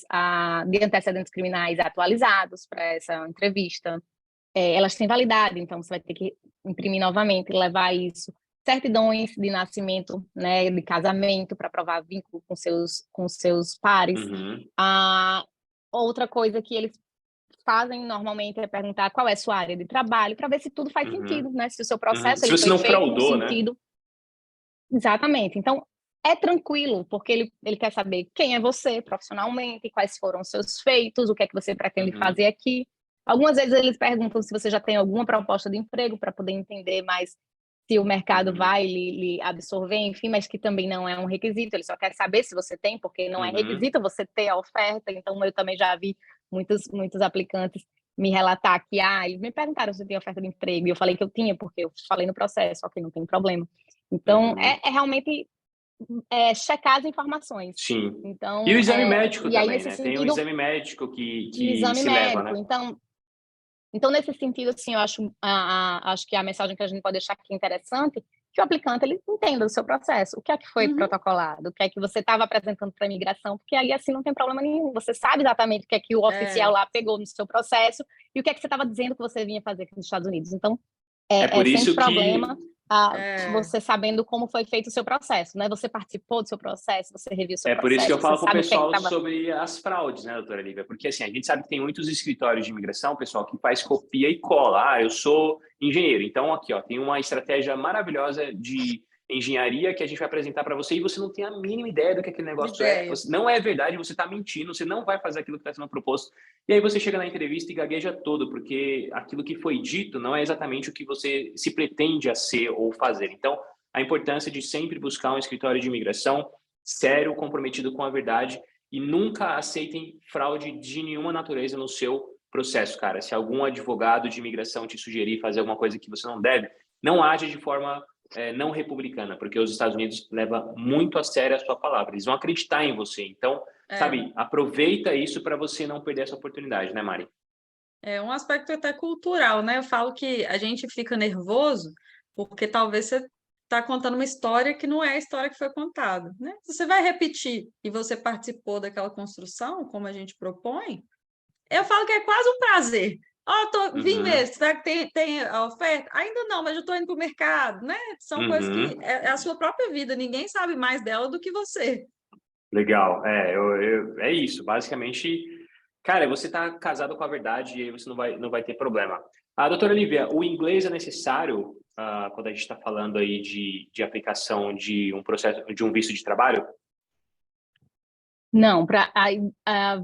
de antecedentes criminais atualizados para essa entrevista. Elas têm validade, então você vai ter que imprimir novamente e levar isso. Certidões de nascimento, né, de casamento, para provar vínculo com seus pares. Outra coisa que eles fazem normalmente é perguntar qual é a sua área de trabalho, para ver se tudo faz sentido, né? Se o seu processo Se ele você foi não feito fraudou, no sentido... Né? Exatamente. Então, é tranquilo, porque ele quer saber quem é você profissionalmente, quais foram os seus feitos, o que é que você pretende fazer aqui. Algumas vezes eles perguntam se você já tem alguma proposta de emprego, para poder entender mais se o mercado vai lhe absorver, enfim, mas que também não é um requisito, ele só quer saber se você tem, porque não é requisito você ter a oferta. Então, eu também já vi muitos aplicantes me relatar que, eles me perguntaram se eu tinha oferta de emprego, e eu falei que eu tinha, porque eu falei no processo, ok, não tem problema. Então, é realmente checar as informações. Sim. Então, E o exame médico e aí, também, nesse né? Tem o sentido, exame médico que exame se médico. leva, né? Então, nesse sentido, assim, eu acho que a mensagem que a gente pode deixar aqui interessante, que o aplicante ele entenda do seu processo, o que é que foi protocolado, o que é que você estava apresentando para a imigração, porque aí assim não tem problema nenhum, você sabe exatamente o que é que o oficial lá pegou no seu processo e o que é que você estava dizendo que você vinha fazer aqui nos Estados Unidos. Então, por sem isso problema, você sabendo como foi feito o seu processo, né? Você participou do seu processo, você reviu o seu por isso que processo, eu falo você para o sabe o que é que pessoal estava... sobre as fraudes, né, doutora Lívia? Porque assim, a gente sabe que tem muitos escritórios de imigração, pessoal, que faz copia e cola. Eu sou engenheiro, então aqui, ó, tem uma estratégia maravilhosa de engenharia que a gente vai apresentar para você e você não tem a mínima ideia do que aquele negócio é. Não é verdade, você está mentindo, você não vai fazer aquilo que está sendo proposto. E aí você chega na entrevista e gagueja todo, porque aquilo que foi dito não é exatamente o que você se pretende a ser ou fazer. Então, a importância de sempre buscar um escritório de imigração sério, comprometido com a verdade, e nunca aceitem fraude de nenhuma natureza no seu processo, cara. Se algum advogado de imigração te sugerir fazer alguma coisa que você não deve, não age de forma não republicana, porque os Estados Unidos levam muito a sério a sua palavra. Eles vão acreditar em você. Então, sabe, aproveita isso para você não perder essa oportunidade, né, Mari? É um aspecto até cultural, né? Eu falo que a gente fica nervoso porque talvez você está contando uma história que não é a história que foi contada, né? Se você vai repetir e você participou daquela construção, como a gente propõe, eu falo que é quase um prazer. Vim mesmo, será que tem a oferta? Ainda não, mas eu estou indo para o mercado, né? São coisas que é a sua própria vida, ninguém sabe mais dela do que você. Legal, é isso, basicamente, cara, você tá casado com a verdade e aí você não vai ter problema. Doutora Lívia, o inglês é necessário quando a gente está falando aí de aplicação de um processo, de um visto de trabalho? Não,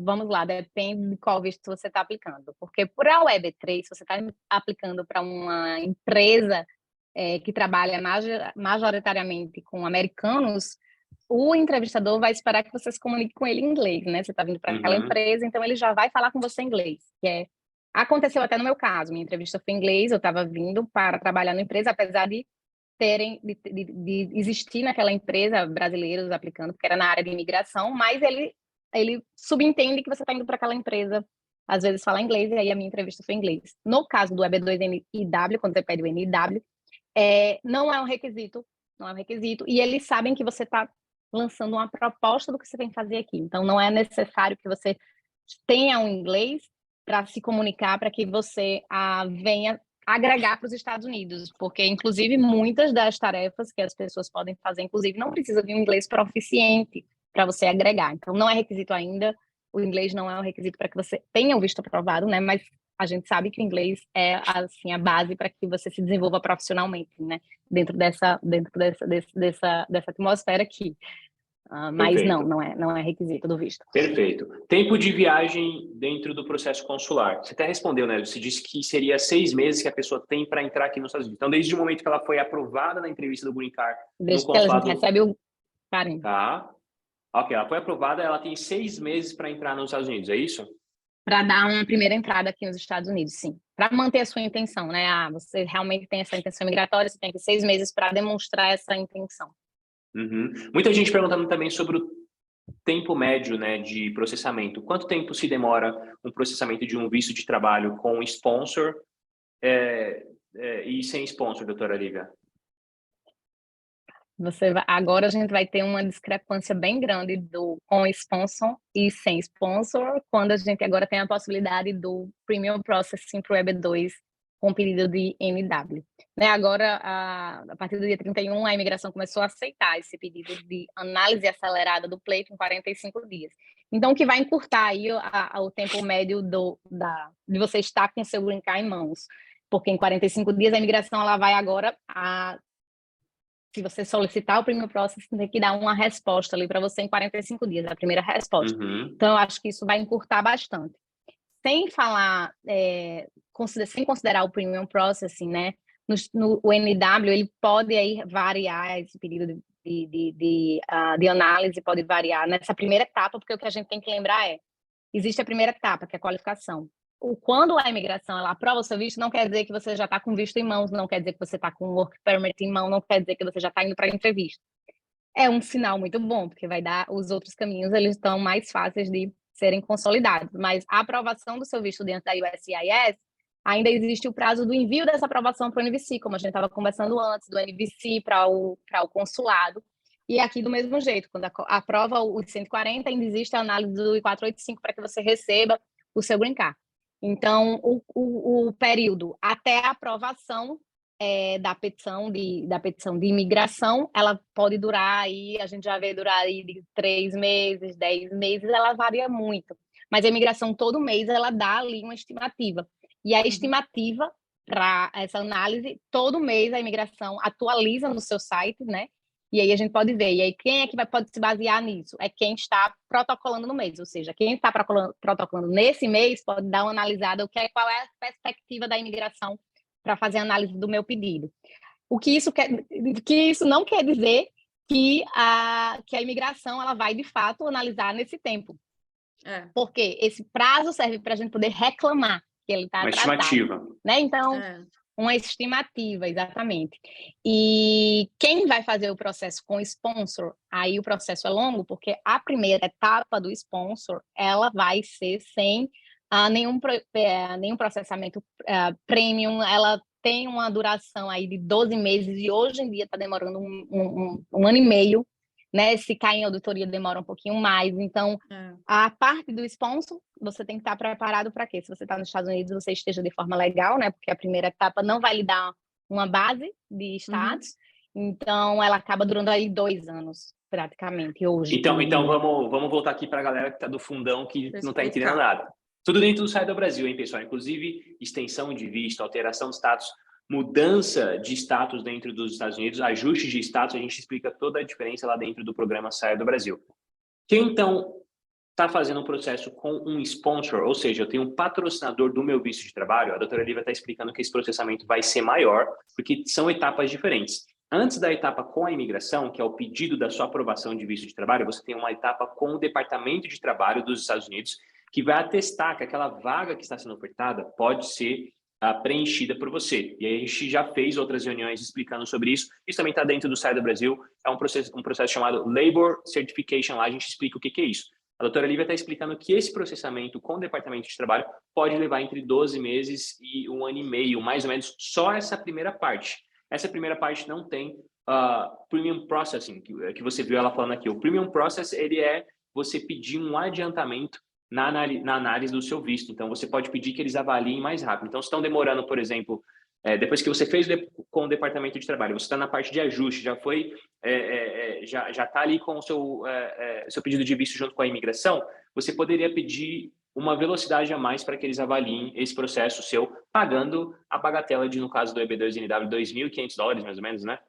vamos lá, depende de qual visto você está aplicando. Porque por a Web3, se você está aplicando para uma empresa que trabalha majoritariamente com americanos, o entrevistador vai esperar que você se comunique com ele em inglês, né? Você está vindo para aquela empresa, então ele já vai falar com você em inglês, aconteceu até no meu caso. Minha entrevista foi em inglês, eu estava vindo para trabalhar na empresa, apesar de de existir naquela empresa brasileiros aplicando, porque era na área de imigração, mas ele subentende que você está indo para aquela empresa, às vezes fala inglês, e aí a minha entrevista foi em inglês. No caso do EB2NIW, quando você pede o NIW, não é um requisito, e eles sabem que você está lançando uma proposta do que você tem que fazer aqui. Então, não é necessário que você tenha um inglês para se comunicar, para que você venha agregar para os Estados Unidos, porque, inclusive, muitas das tarefas que as pessoas podem fazer, inclusive, não precisa de um inglês proficiente para você agregar. Então, não é requisito ainda, o inglês não é um requisito para que você tenha o visto aprovado, né? Mas a gente sabe que o inglês é, assim, a base para que você se desenvolva profissionalmente, né? Dentro dessa atmosfera aqui. Mas não é requisito do visto. Perfeito. Tempo de viagem dentro do processo consular. Você até respondeu, né? Você disse que seria 6 meses que a pessoa tem para entrar aqui nos Estados Unidos. Então, desde o momento que ela foi aprovada na entrevista do Green Card, desde no que consulado... a gente recebe o carimbo. Tá. Ok, ela foi aprovada, ela tem 6 meses para entrar nos Estados Unidos, é isso? Para dar uma primeira entrada aqui nos Estados Unidos, sim. Para manter a sua intenção, né? Você realmente tem essa intenção migratória, você tem aqui 6 meses para demonstrar essa intenção. Uhum. Muita gente perguntando também sobre o tempo médio, né, de processamento. Quanto tempo se demora um processamento de um visto de trabalho com sponsor e sem sponsor, doutora Lívia? Agora a gente vai ter uma discrepância bem grande com sponsor e sem sponsor, quando a gente agora tem a possibilidade do Premium Processing para o EB2 com pedido de NW. Né? Agora, a partir do dia 31, a imigração começou a aceitar esse pedido de análise acelerada do pleito em 45 dias. Então, o que vai encurtar aí o tempo médio de você estar com o seu green card em mãos. Porque em 45 dias a imigração ela vai agora se você solicitar o Premium Processing, tem que dar uma resposta ali para você em 45 dias, a primeira resposta. Uhum. Então, eu acho que isso vai encurtar bastante. Sem falar, sem considerar o Premium Processing, né? O NW, ele pode aí variar esse período de análise, pode variar nessa primeira etapa, porque o que a gente tem que lembrar existe a primeira etapa, que é a qualificação. Quando a imigração ela aprova o seu visto, não quer dizer que você já está com visto em mãos, não quer dizer que você está com work permit em mão, não quer dizer que você já está indo para a entrevista. É um sinal muito bom, porque vai dar os outros caminhos, eles estão mais fáceis de serem consolidados. Mas a aprovação do seu visto dentro da USCIS, ainda existe o prazo do envio dessa aprovação para o NVC, como a gente estava conversando antes, do NVC para o consulado. E aqui do mesmo jeito, quando aprova o 140, ainda existe a análise do I-485 para que você receba o seu green card. Então, o período até a aprovação da petição de imigração, ela pode durar aí, a gente já vê durar aí de 3 meses, 10 meses, ela varia muito. Mas a imigração todo mês, ela dá ali uma estimativa. E a estimativa para essa análise, todo mês a imigração atualiza no seu site, né? E aí a gente pode ver. E aí quem é que pode se basear nisso? É quem está protocolando no mês. Ou seja, quem está protocolando nesse mês pode dar uma analisada qual é a perspectiva da imigração para fazer a análise do meu pedido. Que isso não quer dizer que a imigração ela vai, de fato, analisar nesse tempo. Porque esse prazo serve para a gente poder reclamar que ele está atrasado. Uma estimativa. Né? Então... Uma estimativa, exatamente. E quem vai fazer o processo com sponsor, aí o processo é longo, porque a primeira etapa do sponsor, ela vai ser sem nenhum processamento premium, ela tem uma duração aí de 12 meses, e hoje em dia está demorando um ano e meio, né? Se cair em auditoria demora um pouquinho mais. Então, a parte do sponsor, você tem que estar preparado para quê? Se você está nos Estados Unidos, você esteja de forma legal, né? Porque a primeira etapa não vai lhe dar uma base de status. Então, ela acaba durando aí 2 anos, praticamente, hoje. Então vamos voltar aqui para a galera que está do fundão, que não está entendendo nada. Tudo dentro do Saia do Brasil, hein, pessoal? Inclusive, extensão de visto, alteração de status, mudança de status dentro dos Estados Unidos, ajuste de status, a gente explica toda a diferença lá dentro do programa Saia do Brasil. Quem, então, está fazendo um processo com um sponsor, ou seja, eu tenho um patrocinador do meu visto de trabalho, a doutora Lívia está explicando que esse processamento vai ser maior, porque são etapas diferentes. Antes da etapa com a imigração, que é o pedido da sua aprovação de visto de trabalho, você tem uma etapa com o Departamento de Trabalho dos Estados Unidos, que vai atestar que aquela vaga que está sendo ofertada pode ser preenchida por você. E aí a gente já fez outras reuniões explicando sobre isso. Isso também está dentro do Saia do Brasil. É um processo chamado Labor Certification. Lá a gente explica o que é isso. A doutora Lívia está explicando que esse processamento com o Departamento de Trabalho pode levar entre 12 meses e 1 ano e meio, mais ou menos, só essa primeira parte. Essa primeira parte não tem Premium Processing, que você viu ela falando aqui. O Premium Process, ele é você pedir um adiantamento na análise do seu visto. Então, você pode pedir que eles avaliem mais rápido. Então, se estão demorando, por exemplo, depois que você fez com o Departamento de Trabalho, você está na parte de ajuste, já foi, já está ali com o seu pedido de visto junto com a imigração, você poderia pedir uma velocidade a mais para que eles avaliem esse processo seu, pagando a bagatela de, no caso do EB2NW, $2.500, mais ou menos, né?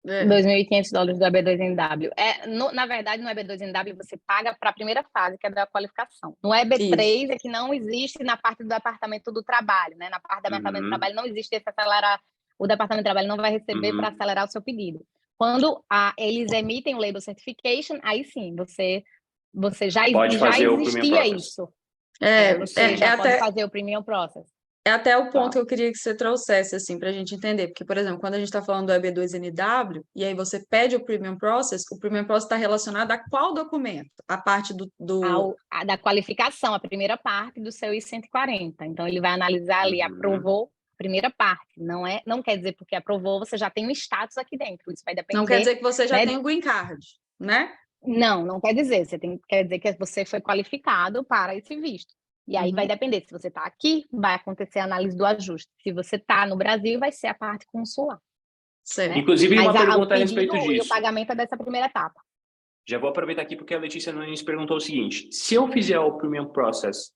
$2.500 do EB2NW. Na verdade, no EB2NW você paga para a primeira fase, que é da qualificação. No EB3 é que não existe na parte do Departamento do Trabalho, né? Na parte do Departamento do Trabalho não existe esse acelerar, o Departamento do Trabalho não vai receber para acelerar o seu pedido. Quando eles emitem o Labor Certification, aí sim, você já existia isso. Você já pode fazer o Premium Process. É até o ponto que eu queria que você trouxesse, assim, para a gente entender. Porque, por exemplo, quando a gente está falando do EB2NW, e aí você pede o Premium Process está relacionado a qual documento? A parte da qualificação, a primeira parte do seu I-140. Então, ele vai analisar ali, aprovou a primeira parte. Não quer dizer porque aprovou, você já tem um status aqui dentro. Isso vai depender... Não quer dizer que você já tem o Green Card, né? Não quer dizer. Quer dizer que você foi qualificado para esse visto. E aí vai depender, se você está aqui, vai acontecer a análise do ajuste. Se você está no Brasil, vai ser a parte consular. Certo. Né? Inclusive, mas uma pergunta a respeito disso. E o pagamento é dessa primeira etapa. Já vou aproveitar aqui porque a Letícia Nunes perguntou o seguinte: se eu fizer o Premium Process,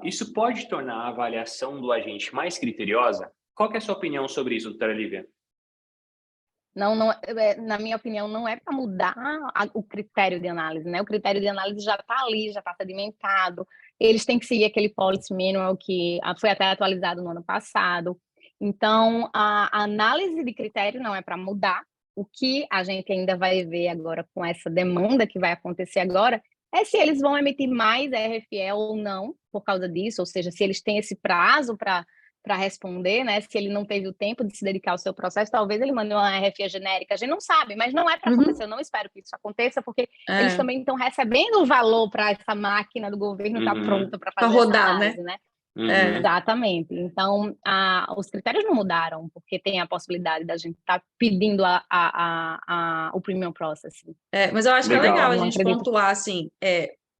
isso pode tornar a avaliação do agente mais criteriosa? Qual que é a sua opinião sobre isso, doutora Lívia? Não, na minha opinião, não é para mudar o critério de análise, né? O critério de análise já está ali, já está sedimentado. Eles têm que seguir aquele Policy Manual que foi até atualizado no ano passado. Então, a análise de critério não é para mudar. O que a gente ainda vai ver agora com essa demanda que vai acontecer agora é se eles vão emitir mais RFE ou não por causa disso, ou seja, se eles têm esse prazo para responder, né? Se ele não teve o tempo de se dedicar ao seu processo, talvez ele mande uma RFE genérica. A gente não sabe, mas não é para acontecer. Eu não espero que isso aconteça, porque eles também estão recebendo o valor para essa máquina do governo estar pronta para fazer rodar, essa análise, né? Exatamente. Então, os critérios não mudaram, porque tem a possibilidade da gente estar pedindo o Premium Processing. Mas eu acho que é legal a gente pontuar assim,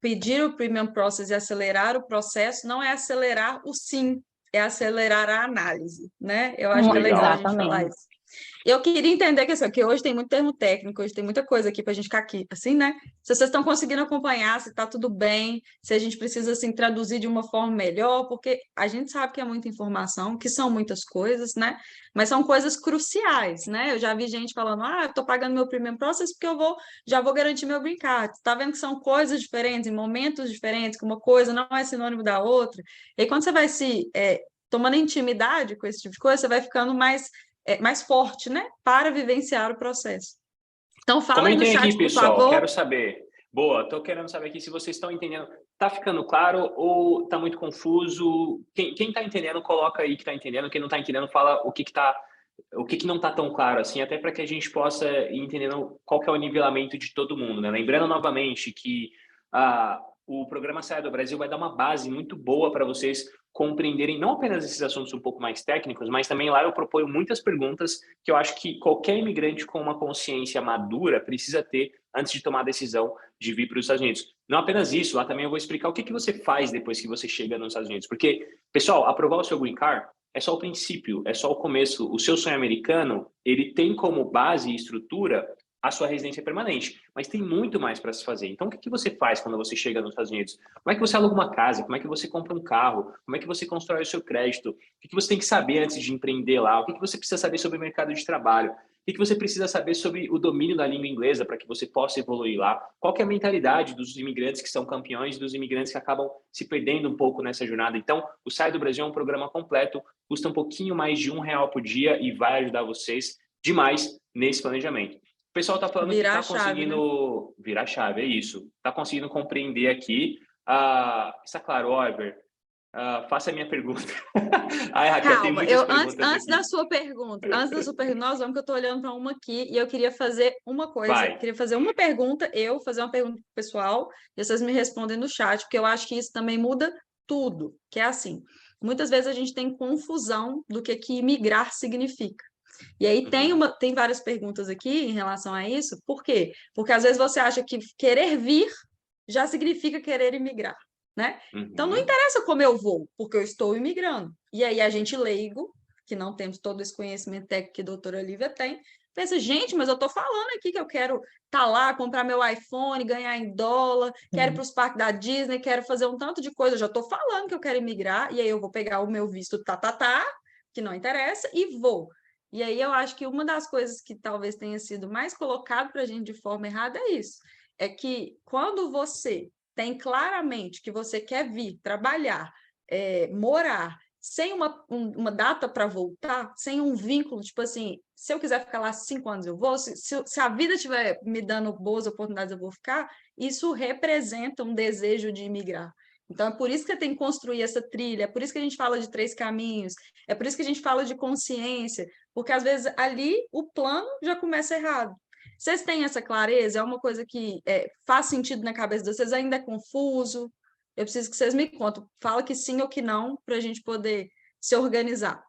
pedir o Premium Process e acelerar o processo não é acelerar o sim, é acelerar a análise, né? Eu acho que é legal a gente falar isso. Eu queria entender que hoje tem muito termo técnico, hoje tem muita coisa aqui para a gente ficar aqui, assim, né? Se vocês estão conseguindo acompanhar, se está tudo bem, se a gente precisa, assim, traduzir de uma forma melhor, porque a gente sabe que é muita informação, que são muitas coisas, né? Mas são coisas cruciais, né? Eu já vi gente falando, eu estou pagando meu Premium Process porque já vou garantir meu Green Card. Está vendo que são coisas diferentes, em momentos diferentes, que uma coisa não é sinônimo da outra. E aí, quando você vai tomando intimidade com esse tipo de coisa, você vai ficando mais forte, né? Para vivenciar o processo. Então, fala aí no chat, aqui, pessoal, por favor. Quero saber. Boa, estou querendo saber aqui se vocês estão entendendo. Está ficando claro ou está muito confuso? Quem está entendendo, coloca aí que está entendendo. Quem não está entendendo, fala o que não está tão claro, assim, até para que a gente possa ir entendendo qual que é o nivelamento de todo mundo, né? Lembrando novamente que o programa Saia do Brasil vai dar uma base muito boa para vocês compreenderem não apenas esses assuntos um pouco mais técnicos, mas também lá eu proponho muitas perguntas que eu acho que qualquer imigrante com uma consciência madura precisa ter antes de tomar a decisão de vir para os Estados Unidos. Não apenas isso, lá também eu vou explicar o que você faz depois que você chega nos Estados Unidos. Porque, pessoal, aprovar o seu Green Card é só o princípio, é só o começo. O seu sonho americano, ele tem como base e estrutura a sua residência permanente, mas tem muito mais para se fazer. Então, o que você faz quando você chega nos Estados Unidos? Como é que você aluga uma casa? Como é que você compra um carro? Como é que você constrói o seu crédito? O que você tem que saber antes de empreender lá? O que você precisa saber sobre o mercado de trabalho? O que você precisa saber sobre o domínio da língua inglesa para que você possa evoluir lá? Qual que é a mentalidade dos imigrantes que são campeões e dos imigrantes que acabam se perdendo um pouco nessa jornada? Então, o Sai do Brasil é um programa completo, custa um pouquinho mais de R$ 1 por dia e vai ajudar vocês demais nesse planejamento. O pessoal está falando que Virar a está chave, né? conseguindo virar a chave, é isso. Está conseguindo compreender aqui. Está claro, Oliver? Faça a minha pergunta. Ai, Raquel, tem Calma, muitas antes, perguntas antes aqui. da sua pergunta, nós vamos, que eu estou olhando para uma aqui e eu queria fazer uma coisa, Vai. queria fazer uma pergunta, fazer uma pergunta pro pessoal, e vocês me respondem no chat, porque eu acho que isso também muda tudo, que é assim, muitas vezes a gente tem confusão do que imigrar significa. E aí tem várias perguntas aqui em relação a isso, por quê? Porque às vezes você acha que querer vir já significa querer imigrar, né? Então não interessa como eu vou, porque eu estou imigrando. E aí a gente leigo, que não temos todo esse conhecimento técnico que a doutora Lívia tem, pensa, gente, mas eu estou falando aqui que eu quero estar lá, comprar meu iPhone, ganhar em dólar, quero ir para os parques da Disney, quero fazer um tanto de coisa, eu já estou falando que eu quero imigrar, e aí eu vou pegar o meu visto que não interessa, e vou. E aí eu acho que uma das coisas que talvez tenha sido mais colocado para a gente de forma errada é isso. É que quando você tem claramente que você quer vir trabalhar, morar, sem uma data para voltar, sem um vínculo, tipo assim, se eu quiser ficar lá 5 anos, eu vou, se a vida estiver me dando boas oportunidades, eu vou ficar, isso representa um desejo de imigrar. Então, é por isso que tem que construir essa trilha, é por isso que a gente fala de 3 caminhos, é por isso que a gente fala de consciência, porque às vezes ali o plano já começa errado. Vocês têm essa clareza? É uma coisa que faz sentido na cabeça de vocês? Ainda é confuso? Eu preciso que vocês me contem. Fala que sim ou que não, para a gente poder se organizar.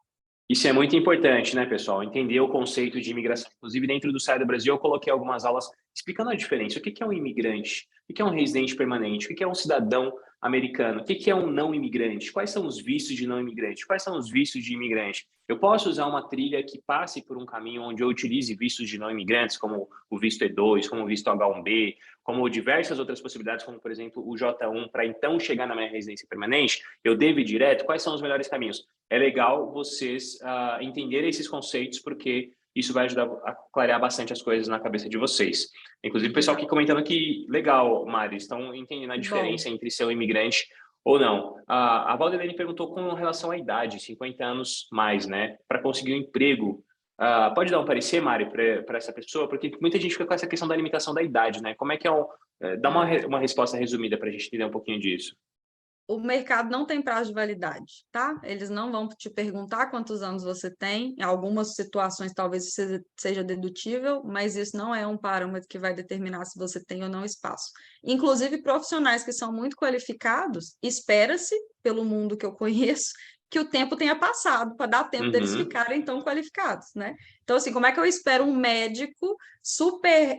Isso é muito importante, né, pessoal? Entender o conceito de imigração. Inclusive, dentro do Sai do Brasil, eu coloquei algumas aulas explicando a diferença. O que é um imigrante? O que é um residente permanente? O que é um cidadão americano? O que é um não imigrante? Quais são os vistos de não imigrante? Quais são os vistos de imigrante? Eu posso usar uma trilha que passe por um caminho onde eu utilize vistos de não imigrantes, como o visto E2, como o visto H1B, como diversas outras possibilidades, como, por exemplo, o J1, para então chegar na minha residência permanente, eu devo ir direto? Quais são os melhores caminhos? É legal vocês entenderem esses conceitos, porque isso vai ajudar a clarear bastante as coisas na cabeça de vocês. Inclusive, o pessoal aqui comentando que, legal, Mari, estão entendendo a diferença entre ser um imigrante ou não. A Valdelene perguntou com relação à idade, 50 anos mais, né? Para conseguir um emprego. Pode dar um parecer, Mari, para essa pessoa? Porque muita gente fica com essa questão da limitação da idade, né? Como é que é dá uma resposta resumida para a gente entender um pouquinho disso. O mercado não tem prazo de validade, tá? Eles não vão te perguntar quantos anos você tem. Em algumas situações talvez seja dedutível, mas isso não é um parâmetro que vai determinar se você tem ou não espaço. Inclusive, profissionais que são muito qualificados, espera-se, pelo mundo que eu conheço, que o tempo tenha passado para dar tempo deles ficarem tão qualificados, né? Então, assim, como é que eu espero um médico super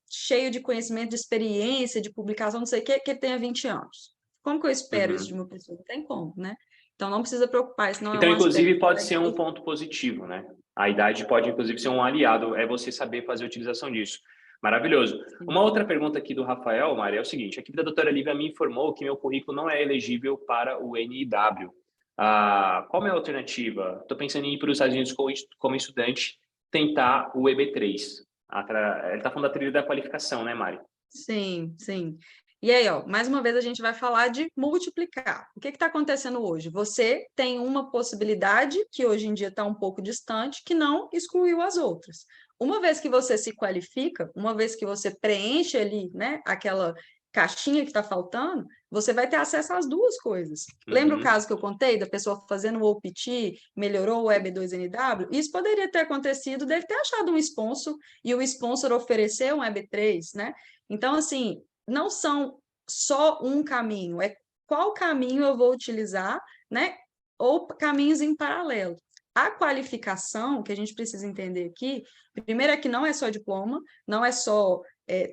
cheio de conhecimento, de experiência, de publicação, não sei o que tenha 20 anos? Como que eu espero isso de uma pessoa? Não tem como, né? Então, não precisa preocupar, isso não é Então, um aspecto inclusive, pode ser um negativo. ponto positivo, né? A idade pode, inclusive, ser um aliado, é você saber fazer a utilização disso. Maravilhoso. Uma outra pergunta aqui do Rafael, Mari, é o seguinte: a equipe da doutora Lívia me informou que meu currículo não é elegível para o NIW. Qual é a alternativa? Estou pensando em ir para os Estados Unidos como estudante, tentar o EB3. Ele está falando da trilha da qualificação, né, Mari? Sim, sim. E aí, ó, mais uma vez a gente vai falar de multiplicar. O que está acontecendo hoje? Você tem uma possibilidade que hoje em dia está um pouco distante, que não excluiu as outras. Uma vez que você se qualifica, uma vez que você preenche ali, né, aquela caixinha que está faltando, você vai ter acesso às duas coisas. Lembra o caso que eu contei da pessoa fazendo o OPT, melhorou o EB2NW? Isso poderia ter acontecido, deve ter achado um sponsor e o sponsor ofereceu um EB3, né? Então, assim, não são só um caminho, é qual caminho eu vou utilizar, né? Ou caminhos em paralelo. A qualificação, que a gente precisa entender aqui, primeiro é que não é só diploma, não é só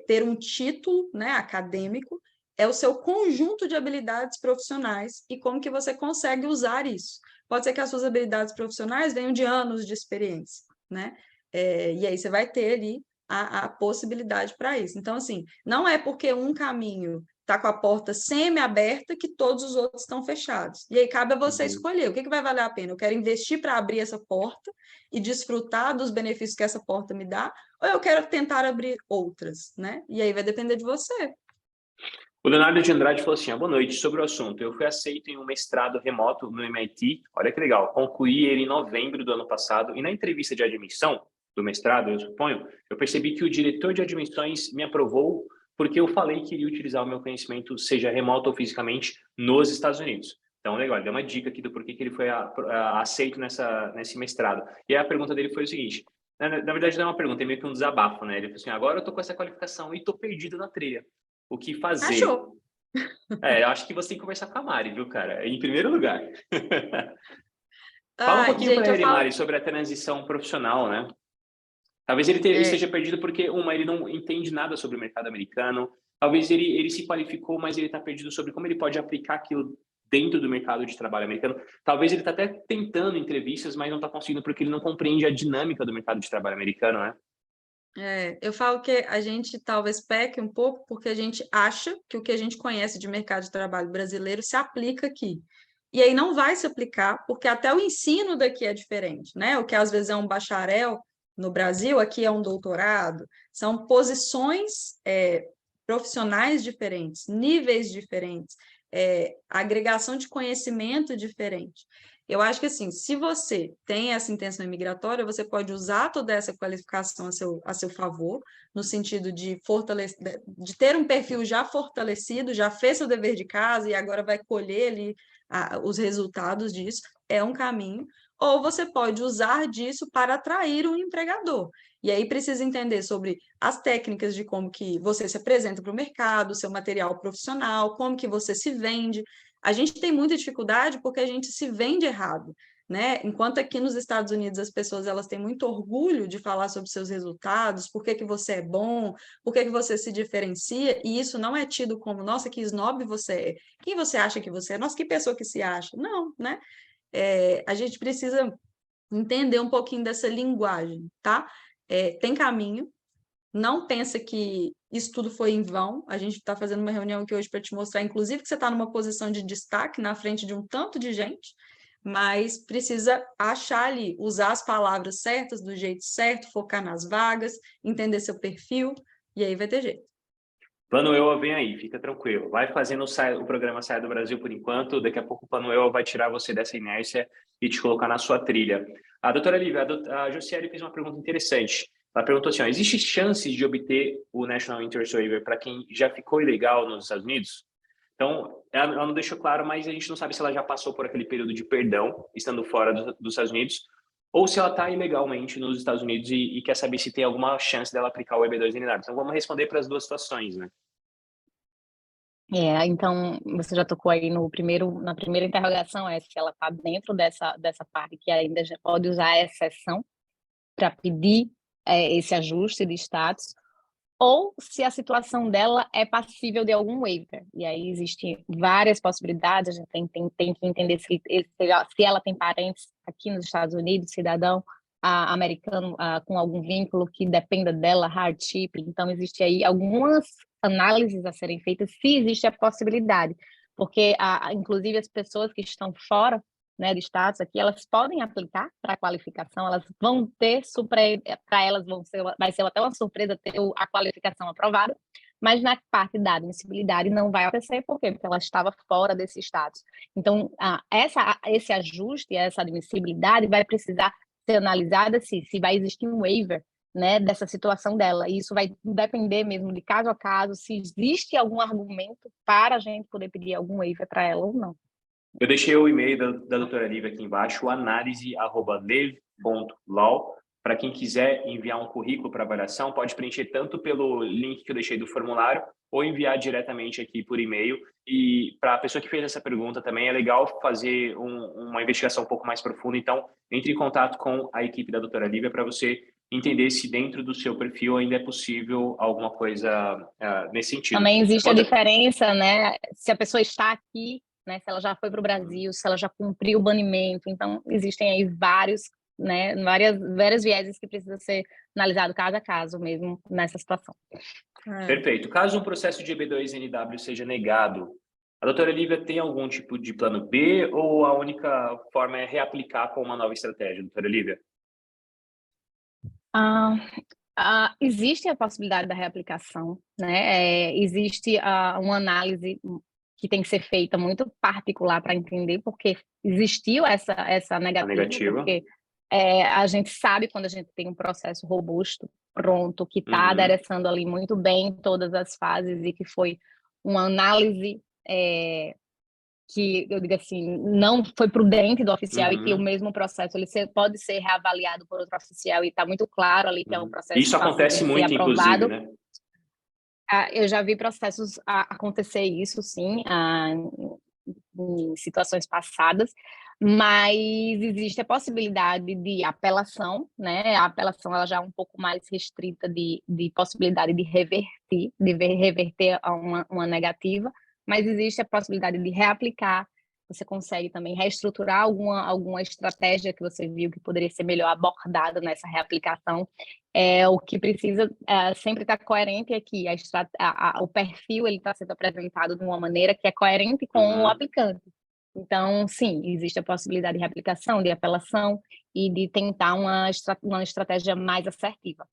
ter um título, né, acadêmico, é o seu conjunto de habilidades profissionais e como que você consegue usar isso. Pode ser que as suas habilidades profissionais venham de anos de experiência, né? E aí você vai ter ali a possibilidade para isso. Então, assim, não é porque um caminho está com a porta semi-aberta que todos os outros estão fechados. E aí cabe a você escolher o que vai valer a pena. Eu quero investir para abrir essa porta e desfrutar dos benefícios que essa porta me dá, ou eu quero tentar abrir outras, né? E aí vai depender de você. O Leonardo de Andrade falou assim, boa noite, sobre o assunto. Eu fui aceito em um mestrado remoto no MIT, olha que legal, concluí ele em novembro do ano passado, e na entrevista de admissão do mestrado, eu suponho, eu percebi que o diretor de admissões me aprovou porque eu falei que iria utilizar o meu conhecimento, seja remoto ou fisicamente, nos Estados Unidos. Então, legal, ele deu uma dica aqui do porquê que ele foi aceito nesse mestrado. E a pergunta dele foi o seguinte, na verdade não é uma pergunta, é meio que um desabafo, né? Ele falou assim, agora eu tô com essa qualificação e tô perdido na trilha. O que fazer? Achou. Eu acho que você tem que conversar com a Mari, viu, cara? Em primeiro lugar. Fala um pouquinho para ele, Mari, sobre a transição profissional, né? Talvez ele esteja perdido porque, ele não entende nada sobre o mercado americano. Talvez ele se qualificou, mas ele está perdido sobre como ele pode aplicar aquilo dentro do mercado de trabalho americano. Talvez ele está até tentando entrevistas, mas não está conseguindo porque ele não compreende a dinâmica do mercado de trabalho americano, né? Eu falo que a gente talvez peque um pouco porque a gente acha que o que a gente conhece de mercado de trabalho brasileiro se aplica aqui. E aí não vai se aplicar, porque até o ensino daqui é diferente, né? O que às vezes é um bacharel no Brasil, aqui é um doutorado, são posições profissionais diferentes, níveis diferentes, agregação de conhecimento diferente. Eu acho que, assim, se você tem essa intenção imigratória, você pode usar toda essa qualificação a seu favor, no sentido de fortalecer, de ter um perfil já fortalecido, já fez seu dever de casa e agora vai colher ali os resultados disso, é um caminho. Ou você pode usar disso para atrair um empregador. E aí precisa entender sobre as técnicas de como que você se apresenta para o mercado, seu material profissional, como que você se vende. A gente tem muita dificuldade porque a gente se vende errado, né? Enquanto aqui nos Estados Unidos as pessoas elas têm muito orgulho de falar sobre seus resultados, por que que você é bom, por que que você se diferencia, e isso não é tido como, nossa, que snob você é. Quem você acha que você é? Nossa, que pessoa que se acha. Não, né? A gente precisa entender um pouquinho dessa linguagem, tá? Tem caminho, não pensa que isso tudo foi em vão. A gente está fazendo uma reunião aqui hoje para te mostrar, inclusive, que você está numa posição de destaque na frente de um tanto de gente, mas precisa achar ali, usar as palavras certas, do jeito certo, focar nas vagas, entender seu perfil, e aí vai ter jeito. Plano EUA vem aí, fica tranquilo. Vai fazendo o programa Saia do Brasil por enquanto, daqui a pouco o Plano EUA vai tirar você dessa inércia e te colocar na sua trilha. A doutora Lívia, a Josiane fez uma pergunta interessante. Ela perguntou assim, existe chances de obter o National Interest Waiver para quem já ficou ilegal nos Estados Unidos? Então, ela não deixou claro, mas a gente não sabe se ela já passou por aquele período de perdão, estando fora dos Estados Unidos, ou se ela está ilegalmente nos Estados Unidos e quer saber se tem alguma chance dela aplicar o EB2 Então, vamos responder para as duas situações, né? Então, você já tocou aí na primeira interrogação, se ela está dentro dessa parte que ainda já pode usar a exceção para pedir esse ajuste de status, ou se a situação dela é passível de algum waiver. E aí existem várias possibilidades, a gente tem que entender se ela tem parentes aqui nos Estados Unidos, cidadão americano com algum vínculo que dependa dela, hardship. Então, existe aí algumas análises a serem feitas, se existe a possibilidade, porque, inclusive, as pessoas que estão fora, né, de status aqui, elas podem aplicar para a qualificação, elas vão ter, para elas vai ser até uma surpresa ter a qualificação aprovada, mas na parte da admissibilidade não vai acontecer, por quê? Porque ela estava fora desse status. Então, esse ajuste, essa admissibilidade vai precisar ser analisada se vai existir um waiver, né, dessa situação dela, e isso vai depender mesmo de caso a caso, se existe algum argumento para a gente poder pedir algum waiver para ela ou não. Eu deixei o e-mail da doutora Lívia aqui embaixo, análise@lev.law. Para quem quiser enviar um currículo para avaliação, pode preencher tanto pelo link que eu deixei do formulário ou enviar diretamente aqui por e-mail. E para a pessoa que fez essa pergunta também, é legal fazer uma investigação um pouco mais profunda. Então, entre em contato com a equipe da doutora Lívia para você entender se dentro do seu perfil ainda é possível alguma coisa nesse sentido. Também existe a diferença, né? Se a pessoa está aqui, né? Se ela já foi para o Brasil, se ela já cumpriu o banimento. Então, existem aí vários né, várias vieses que precisam ser analisado caso a caso mesmo nessa situação. Perfeito. Caso um processo de EB2NW seja negado, a doutora Lívia tem algum tipo de plano B ou a única forma é reaplicar com uma nova estratégia, doutora Lívia? Existe a possibilidade da reaplicação, né? Existe uma análise que tem que ser feita muito particular para entender porque existiu essa negativa, porque a gente sabe quando a gente tem um processo robusto, pronto, que está adereçando ali muito bem todas as fases e que foi uma análise que, eu digo assim, não foi prudente do oficial e que o mesmo processo ele pode ser reavaliado por outro oficial e está muito claro ali que é um processo Isso acontece muito, inclusive, né? Eu já vi processos acontecer isso, sim, em situações passadas, mas existe a possibilidade de apelação, né? A apelação ela já é um pouco mais restrita de possibilidade de reverter a uma negativa, mas existe a possibilidade de reaplicar. Você consegue também reestruturar alguma estratégia que você viu que poderia ser melhor abordada nessa reaplicação. O que precisa sempre estar coerente é que o perfil ele está sendo apresentado de uma maneira que é coerente com o aplicante. Então, sim, existe a possibilidade de reaplicação, de apelação e de tentar uma estratégia mais assertiva.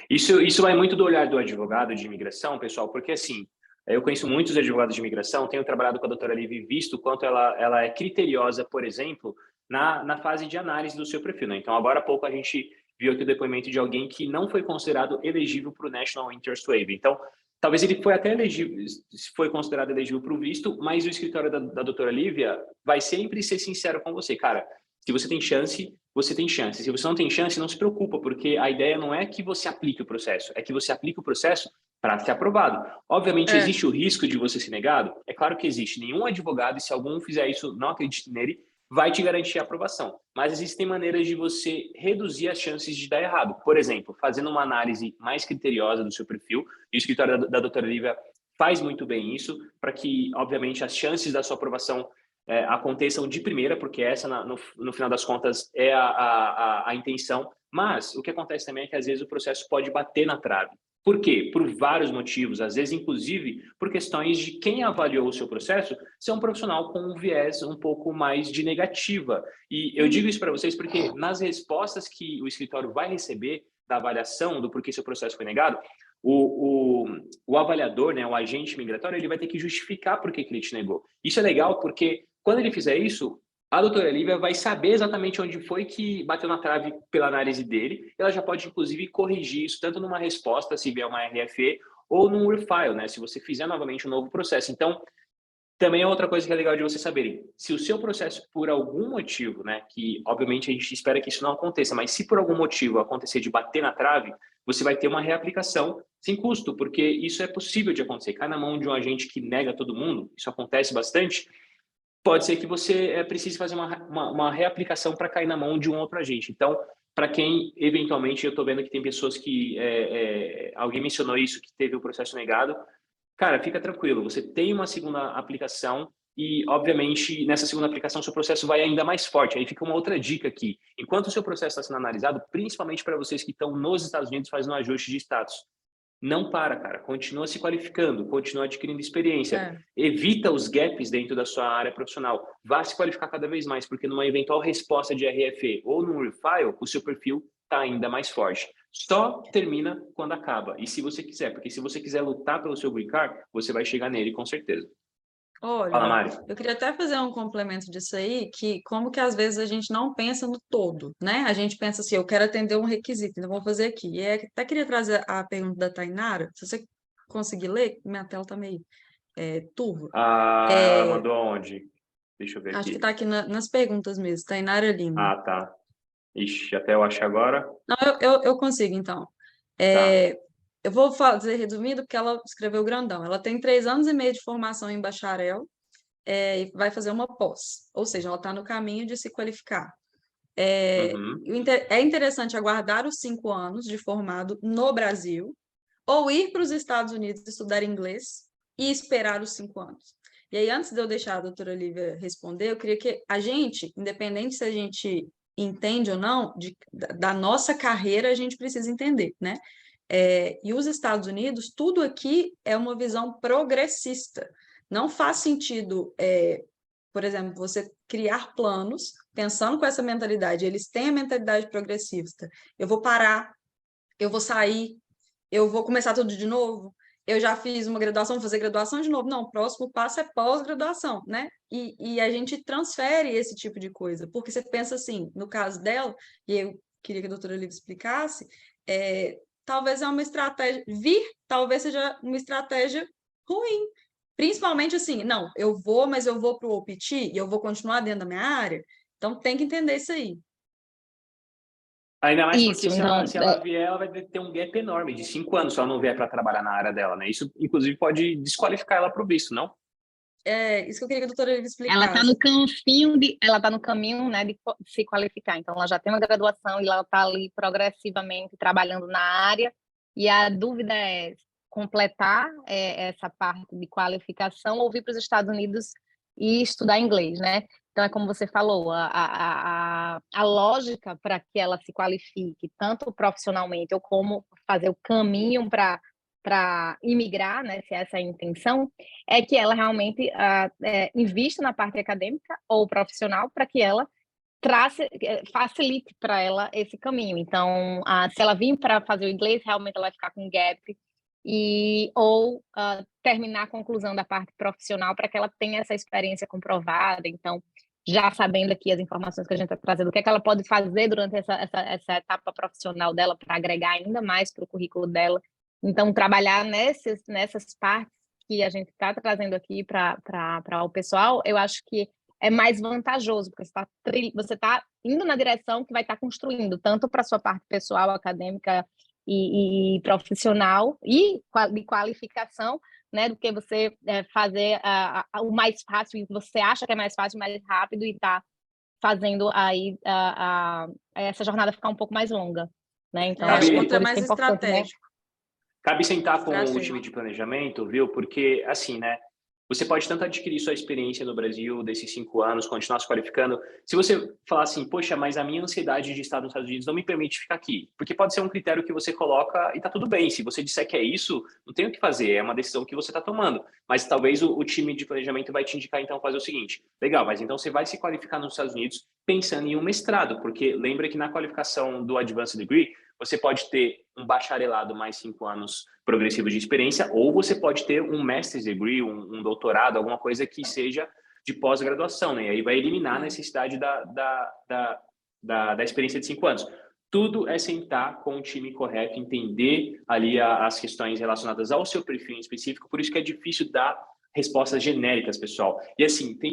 Isso vai muito do olhar do advogado de imigração, pessoal, porque assim, eu conheço muitos advogados de imigração, tenho trabalhado com a doutora Lívia e visto o quanto ela é criteriosa, por exemplo, na fase de análise do seu perfil, né? Então, agora há pouco a gente viu aqui o depoimento de alguém que não foi considerado elegível para o National Interest Waiver. Então, talvez ele foi até elegível, foi considerado elegível para o visto, mas o escritório da doutora Lívia vai sempre ser sincero com você. Cara, se você tem chance, você tem chance. Se você não tem chance, não se preocupa, porque a ideia não é que você aplique o processo, é que você aplique o processo para ser aprovado. Obviamente, existe o risco de você ser negado? É claro que existe. Nenhum advogado, e se algum fizer isso, não acredite nele, vai te garantir a aprovação. Mas existem maneiras de você reduzir as chances de dar errado. Por exemplo, fazendo uma análise mais criteriosa do seu perfil, e o escritório da doutora Lívia faz muito bem isso, para que, obviamente, as chances da sua aprovação aconteçam de primeira, porque essa, no final das contas, é a intenção. Mas o que acontece também é que, às vezes, o processo pode bater na trave. Por quê? Por vários motivos, às vezes, inclusive, por questões de quem avaliou o seu processo ser um profissional com um viés um pouco mais de negativa. E eu digo isso para vocês porque nas respostas que o escritório vai receber da avaliação do porquê seu processo foi negado, o avaliador, né, o agente migratório, ele vai ter que justificar por que ele te negou. Isso é legal porque, quando ele fizer isso, a doutora Lívia vai saber exatamente onde foi que bateu na trave pela análise dele. Ela já pode, inclusive, corrigir isso, tanto numa resposta, se vier uma RFE, ou num refile, né? Se você fizer novamente um novo processo. Então, também é outra coisa que é legal de vocês saberem. Se o seu processo, por algum motivo, né? Que, obviamente, a gente espera que isso não aconteça, mas se por algum motivo acontecer de bater na trave, você vai ter uma reaplicação sem custo, porque isso é possível de acontecer. Cai na mão de um agente que nega todo mundo, isso acontece bastante. Pode ser que você precise fazer uma reaplicação para cair na mão de um outro agente. Então, para quem, eventualmente, eu estou vendo que tem pessoas que... alguém mencionou isso, que teve o processo negado. Cara, fica tranquilo. Você tem uma segunda aplicação e, obviamente, nessa segunda aplicação, seu processo vai ainda mais forte. Aí fica uma outra dica aqui. Enquanto o seu processo está sendo analisado, principalmente para vocês que estão nos Estados Unidos fazendo um ajuste de status, não para, cara. Continua se qualificando, continua adquirindo experiência. Evita os gaps dentro da sua área profissional. Vá se qualificar cada vez mais, porque numa eventual resposta de RFE ou num refile, o seu perfil está ainda mais forte. Só termina quando acaba. E se você quiser, porque se você quiser lutar pelo seu green card, você vai chegar nele com certeza. Olha, Fala, Mari. eu queria até fazer um complemento disso aí, que como que às vezes a gente não pensa no todo, né? A gente pensa assim, eu quero atender um requisito, então vou fazer aqui. E até queria trazer a pergunta da Tainara, se você conseguir ler, minha tela tá meio turva. Ela mandou aonde? Deixa eu ver Acho aqui. que tá aqui nas perguntas mesmo, Tainara Lima. Ah, tá. Ixi, até eu acho agora. Não, eu consigo, então. Tá. Eu vou fazer resumido, porque ela escreveu grandão. Ela tem 3 anos e meio de formação em bacharel, e vai fazer uma pós, ou seja, ela está no caminho de se qualificar. É interessante aguardar os 5 anos de formado no Brasil, ou ir para os Estados Unidos estudar inglês e esperar os 5 anos. E aí, antes de eu deixar a doutora Lívia responder, eu queria que a gente, independente se a gente entende ou não, da nossa carreira a gente precisa entender, né? E os Estados Unidos, tudo aqui é uma visão progressista. Não faz sentido, por exemplo, você criar planos pensando com essa mentalidade. Eles têm a mentalidade progressista. Eu vou parar, eu vou sair, eu vou começar tudo de novo. Eu já fiz uma graduação, vou fazer graduação de novo. Não, o próximo passo é pós-graduação, né? E a gente transfere esse tipo de coisa, porque você pensa assim, no caso dela, e eu queria que a doutora Olivia explicasse, talvez é uma estratégia, talvez seja uma estratégia ruim. Principalmente assim, não, mas eu vou para o OPT e eu vou continuar dentro da minha área, então tem que entender isso aí. Ainda mais porque Isso, então, se ela vier, ela vai ter um gap enorme de 5 anos se ela não vier para trabalhar na área dela, né? Isso, inclusive, pode desqualificar ela para o visto, não? Isso que eu queria que a doutora Olivia ela está explicasse. no caminho, né, de se qualificar. Então, ela já tem uma graduação e ela está ali progressivamente trabalhando na área. E a dúvida é completar essa parte de qualificação ou vir para os Estados Unidos e estudar inglês, né? Então, é como você falou, a lógica para que ela se qualifique, tanto profissionalmente ou como fazer o caminho para imigrar, né, se essa é a intenção, é que ela realmente invista na parte acadêmica ou profissional para que ela facilite para ela esse caminho. Então, se ela vir para fazer o inglês, realmente ela vai ficar com gap, ou terminar a conclusão da parte profissional para que ela tenha essa experiência comprovada. Então, já sabendo aqui as informações que a gente está trazendo, o que é que ela pode fazer durante essa etapa profissional dela para agregar ainda mais para o currículo dela. Então, trabalhar nessas partes que a gente está trazendo aqui para o pessoal, eu acho que é mais vantajoso, porque você está indo na direção que vai estar construindo, tanto para a sua parte pessoal, acadêmica e profissional, e de qualificação, né, do que você fazer o mais fácil, você acha que é mais fácil, mais rápido, e está fazendo aí essa jornada ficar um pouco mais longa. Né? Então, acho que por isso que é importante, né? Cabe sentar com o time de planejamento, viu? Porque, assim, né? Você pode tanto adquirir sua experiência no Brasil desses 5 anos, continuar se qualificando. Se você falar assim, poxa, mas a minha ansiedade de estar nos Estados Unidos não me permite ficar aqui. Porque pode ser um critério que você coloca e tá tudo bem. Se você disser que é isso, não tem o que fazer. É uma decisão que você está tomando. Mas talvez o time de planejamento vai te indicar, então, fazer o seguinte. Legal, mas então você vai se qualificar nos Estados Unidos pensando em um mestrado. Porque lembra que na qualificação do Advanced Degree, você pode ter um bacharelado mais 5 anos progressivos de experiência, ou você pode ter um master's degree, um doutorado, alguma coisa que seja de pós-graduação, né? E aí vai eliminar a necessidade da experiência de 5 anos. Tudo é sentar com o time correto, entender ali as questões relacionadas ao seu perfil em específico, por isso que é difícil dar respostas genéricas, pessoal. E assim, tem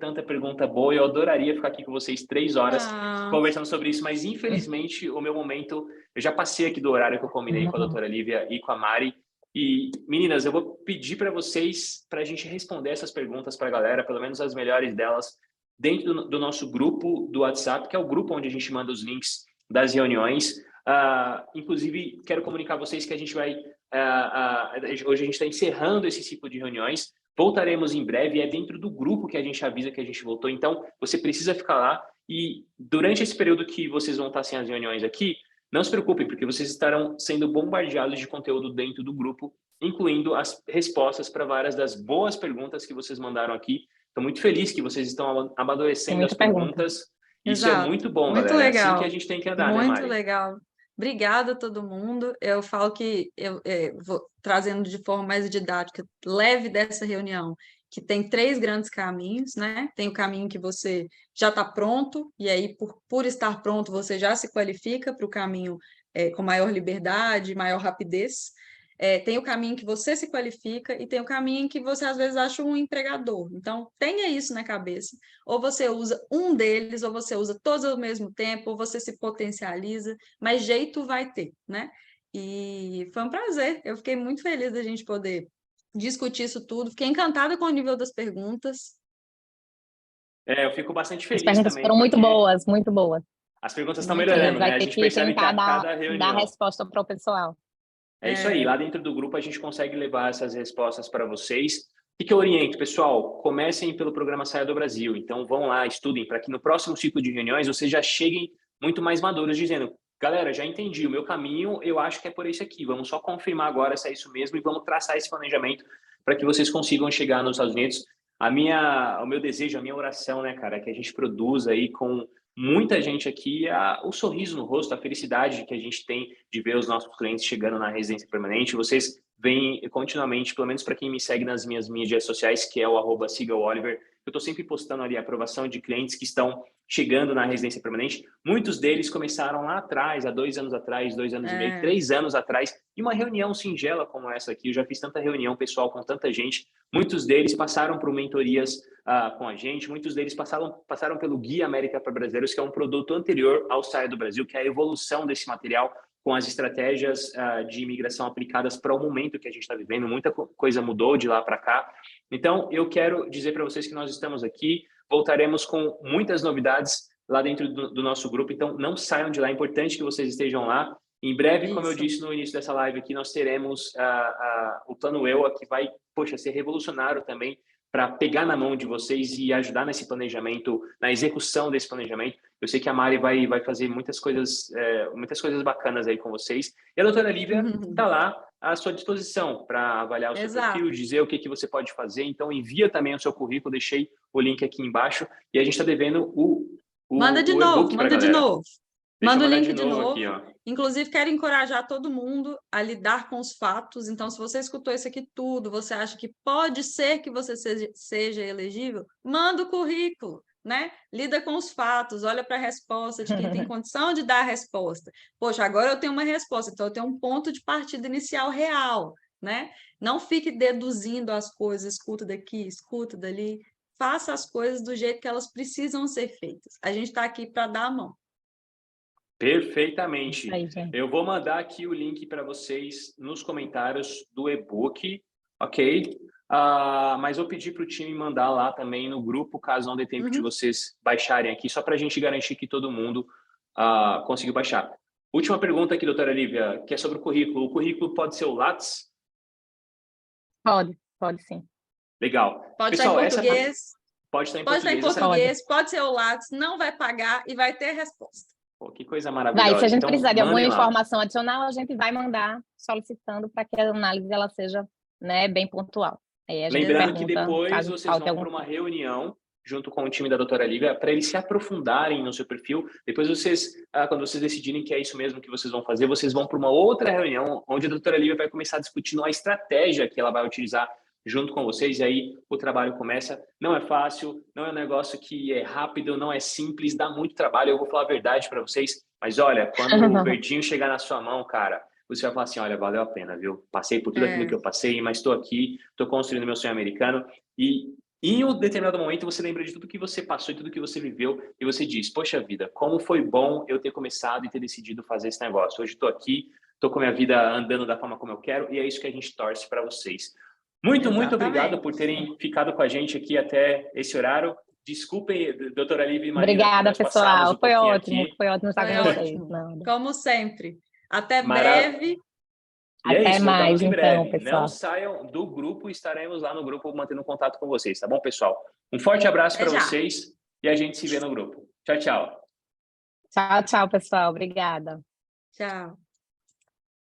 tanta pergunta boa, eu adoraria ficar aqui com vocês 3 horas conversando sobre isso, mas infelizmente o meu momento, eu já passei aqui do horário que eu combinei com a doutora Lívia e com a Mari. E meninas, eu vou pedir para vocês, para a gente responder essas perguntas para a galera, pelo menos as melhores delas, dentro do nosso grupo do WhatsApp, que é o grupo onde a gente manda os links das reuniões. Inclusive, quero comunicar a vocês que a gente vai... hoje a gente está encerrando esse ciclo de reuniões. Voltaremos em breve, é dentro do grupo que a gente avisa que a gente voltou. Então, você precisa ficar lá. E durante esse período que vocês vão estar sem as reuniões aqui, não se preocupem, porque vocês estarão sendo bombardeados de conteúdo dentro do grupo, incluindo as respostas para várias das boas perguntas que vocês mandaram aqui. Estou muito feliz que vocês estão amadurecendo as perguntas. Isso Exato. é muito bom, muito galera. Legal. É assim que a gente tem que andar, muito né, Mari? Muito legal. Obrigada a todo mundo. Eu falo que eu vou trazendo de forma mais didática, leve dessa reunião, que tem 3 grandes caminhos, né? Tem o caminho que você já está pronto, e aí, por estar pronto, você já se qualifica para o caminho com maior liberdade, maior rapidez. Tem o caminho que você se qualifica e tem o caminho que você, às vezes, acha um empregador. Então, tenha isso na cabeça. Ou você usa um deles, ou você usa todos ao mesmo tempo, ou você se potencializa, mas jeito vai ter, né? E foi um prazer. Eu fiquei muito feliz da gente poder discutir isso tudo. Fiquei encantada com o nível das perguntas. Eu fico bastante feliz também. As perguntas também, foram muito boas, muito boas. As perguntas estão melhorando, né? A gente percebe que a cada reunião... dar resposta para o pessoal. É isso aí. Lá dentro do grupo a gente consegue levar essas respostas para vocês. que eu oriento, pessoal? Comecem pelo programa Saia do Brasil. Então, vão lá, estudem, para que no próximo ciclo de reuniões vocês já cheguem muito mais maduros, dizendo, galera, já entendi, o meu caminho, eu acho que é por esse aqui. Vamos só confirmar agora se é isso mesmo e vamos traçar esse planejamento para que vocês consigam chegar nos Estados Unidos. O meu desejo, a minha oração, né, cara, é que a gente produza aí com muita gente aqui o sorriso no rosto, a felicidade que a gente tem de ver os nossos clientes chegando na residência permanente. Vocês vêm continuamente, pelo menos para quem me segue nas minhas mídias sociais, que é o @sigaoliver, eu estou sempre postando ali a aprovação de clientes que estão chegando na residência permanente. Muitos deles começaram lá atrás, há 2 anos atrás, 2 anos e meio, 3 anos atrás, e uma reunião singela como essa aqui, eu já fiz tanta reunião pessoal com tanta gente, muitos deles passaram por mentorias com a gente, muitos deles passaram pelo Guia América para Brasileiros, que é um produto anterior ao Saia do Brasil, que é a evolução desse material com as estratégias de imigração aplicadas para o momento que a gente está vivendo. Muita coisa mudou de lá para cá. Então, eu quero dizer para vocês que nós estamos aqui, voltaremos com muitas novidades lá dentro do nosso grupo, então não saiam de lá, é importante que vocês estejam lá. Em breve, como eu disse no início dessa live aqui, nós teremos o Plano EUA, que vai, ser revolucionário também, para pegar na mão de vocês e ajudar nesse planejamento, na execução desse planejamento. Eu sei que a Mari vai fazer muitas coisas bacanas aí com vocês. E a doutora Lívia está lá à sua disposição para avaliar o seu perfil, dizer o que você pode fazer. Então, envia também o seu currículo, deixei o link aqui embaixo. E a gente está devendo manda de novo. Manda o link de novo. Aqui, ó. Inclusive, quero encorajar todo mundo a lidar com os fatos. Então, se você escutou isso aqui tudo, você acha que pode ser que você seja elegível, manda o currículo, né? Lida com os fatos, olha para a resposta de quem tem condição de dar a resposta. Poxa, agora eu tenho uma resposta, então eu tenho um ponto de partida inicial real, né? Não fique deduzindo as coisas, escuta daqui, escuta dali. Faça as coisas do jeito que elas precisam ser feitas. A gente está aqui para dar a mão. Perfeitamente. Aí, eu vou mandar aqui o link para vocês nos comentários do e-book, ok? Mas vou pedir para o time mandar lá também no grupo, caso não dê tempo de vocês baixarem aqui, só para a gente garantir que todo mundo conseguiu baixar. Última pergunta aqui, doutora Lívia, que é sobre o currículo. O currículo pode ser o Lattes? Pode sim. Legal. Pode estar em português. Pode estar em português, pode ser o Lattes, não vai pagar e vai ter resposta. Pô, que coisa maravilhosa. Se a gente então, precisar de alguma informação adicional, a gente vai mandar solicitando para que a análise ela seja, né, bem pontual. Lembrando que depois vocês vão para uma reunião junto com o time da doutora Lívia para eles se aprofundarem no seu perfil. Depois vocês, quando vocês decidirem que é isso mesmo que vocês vão fazer, vocês vão para uma outra reunião onde a doutora Lívia vai começar a discutir a estratégia que ela vai utilizar junto com vocês, e aí o trabalho começa. Não é fácil, não é um negócio que é rápido, não é simples, dá muito trabalho, eu vou falar a verdade para vocês, mas olha, quando o verdinho chegar na sua mão, cara, você vai falar assim, olha, valeu a pena, viu? Passei por tudo aquilo que eu passei, mas estou aqui, estou construindo meu sonho americano, e em um determinado momento você lembra de tudo que você passou e tudo que você viveu, e você diz, poxa vida, como foi bom eu ter começado e ter decidido fazer esse negócio. Hoje estou aqui, estou com a minha vida andando da forma como eu quero, e é isso que a gente torce para vocês. Muito obrigado por terem ficado com a gente aqui até esse horário. Desculpem, doutora Lívia e Marina. Obrigada, pessoal. Foi ótimo estar com vocês. Como sempre. Até breve. Até mais, então, pessoal. Não saiam do grupo, estaremos lá no grupo mantendo contato com vocês, tá bom, pessoal? Um forte abraço para vocês e a gente se vê no grupo. Tchau, tchau. Tchau, pessoal. Obrigada. Tchau.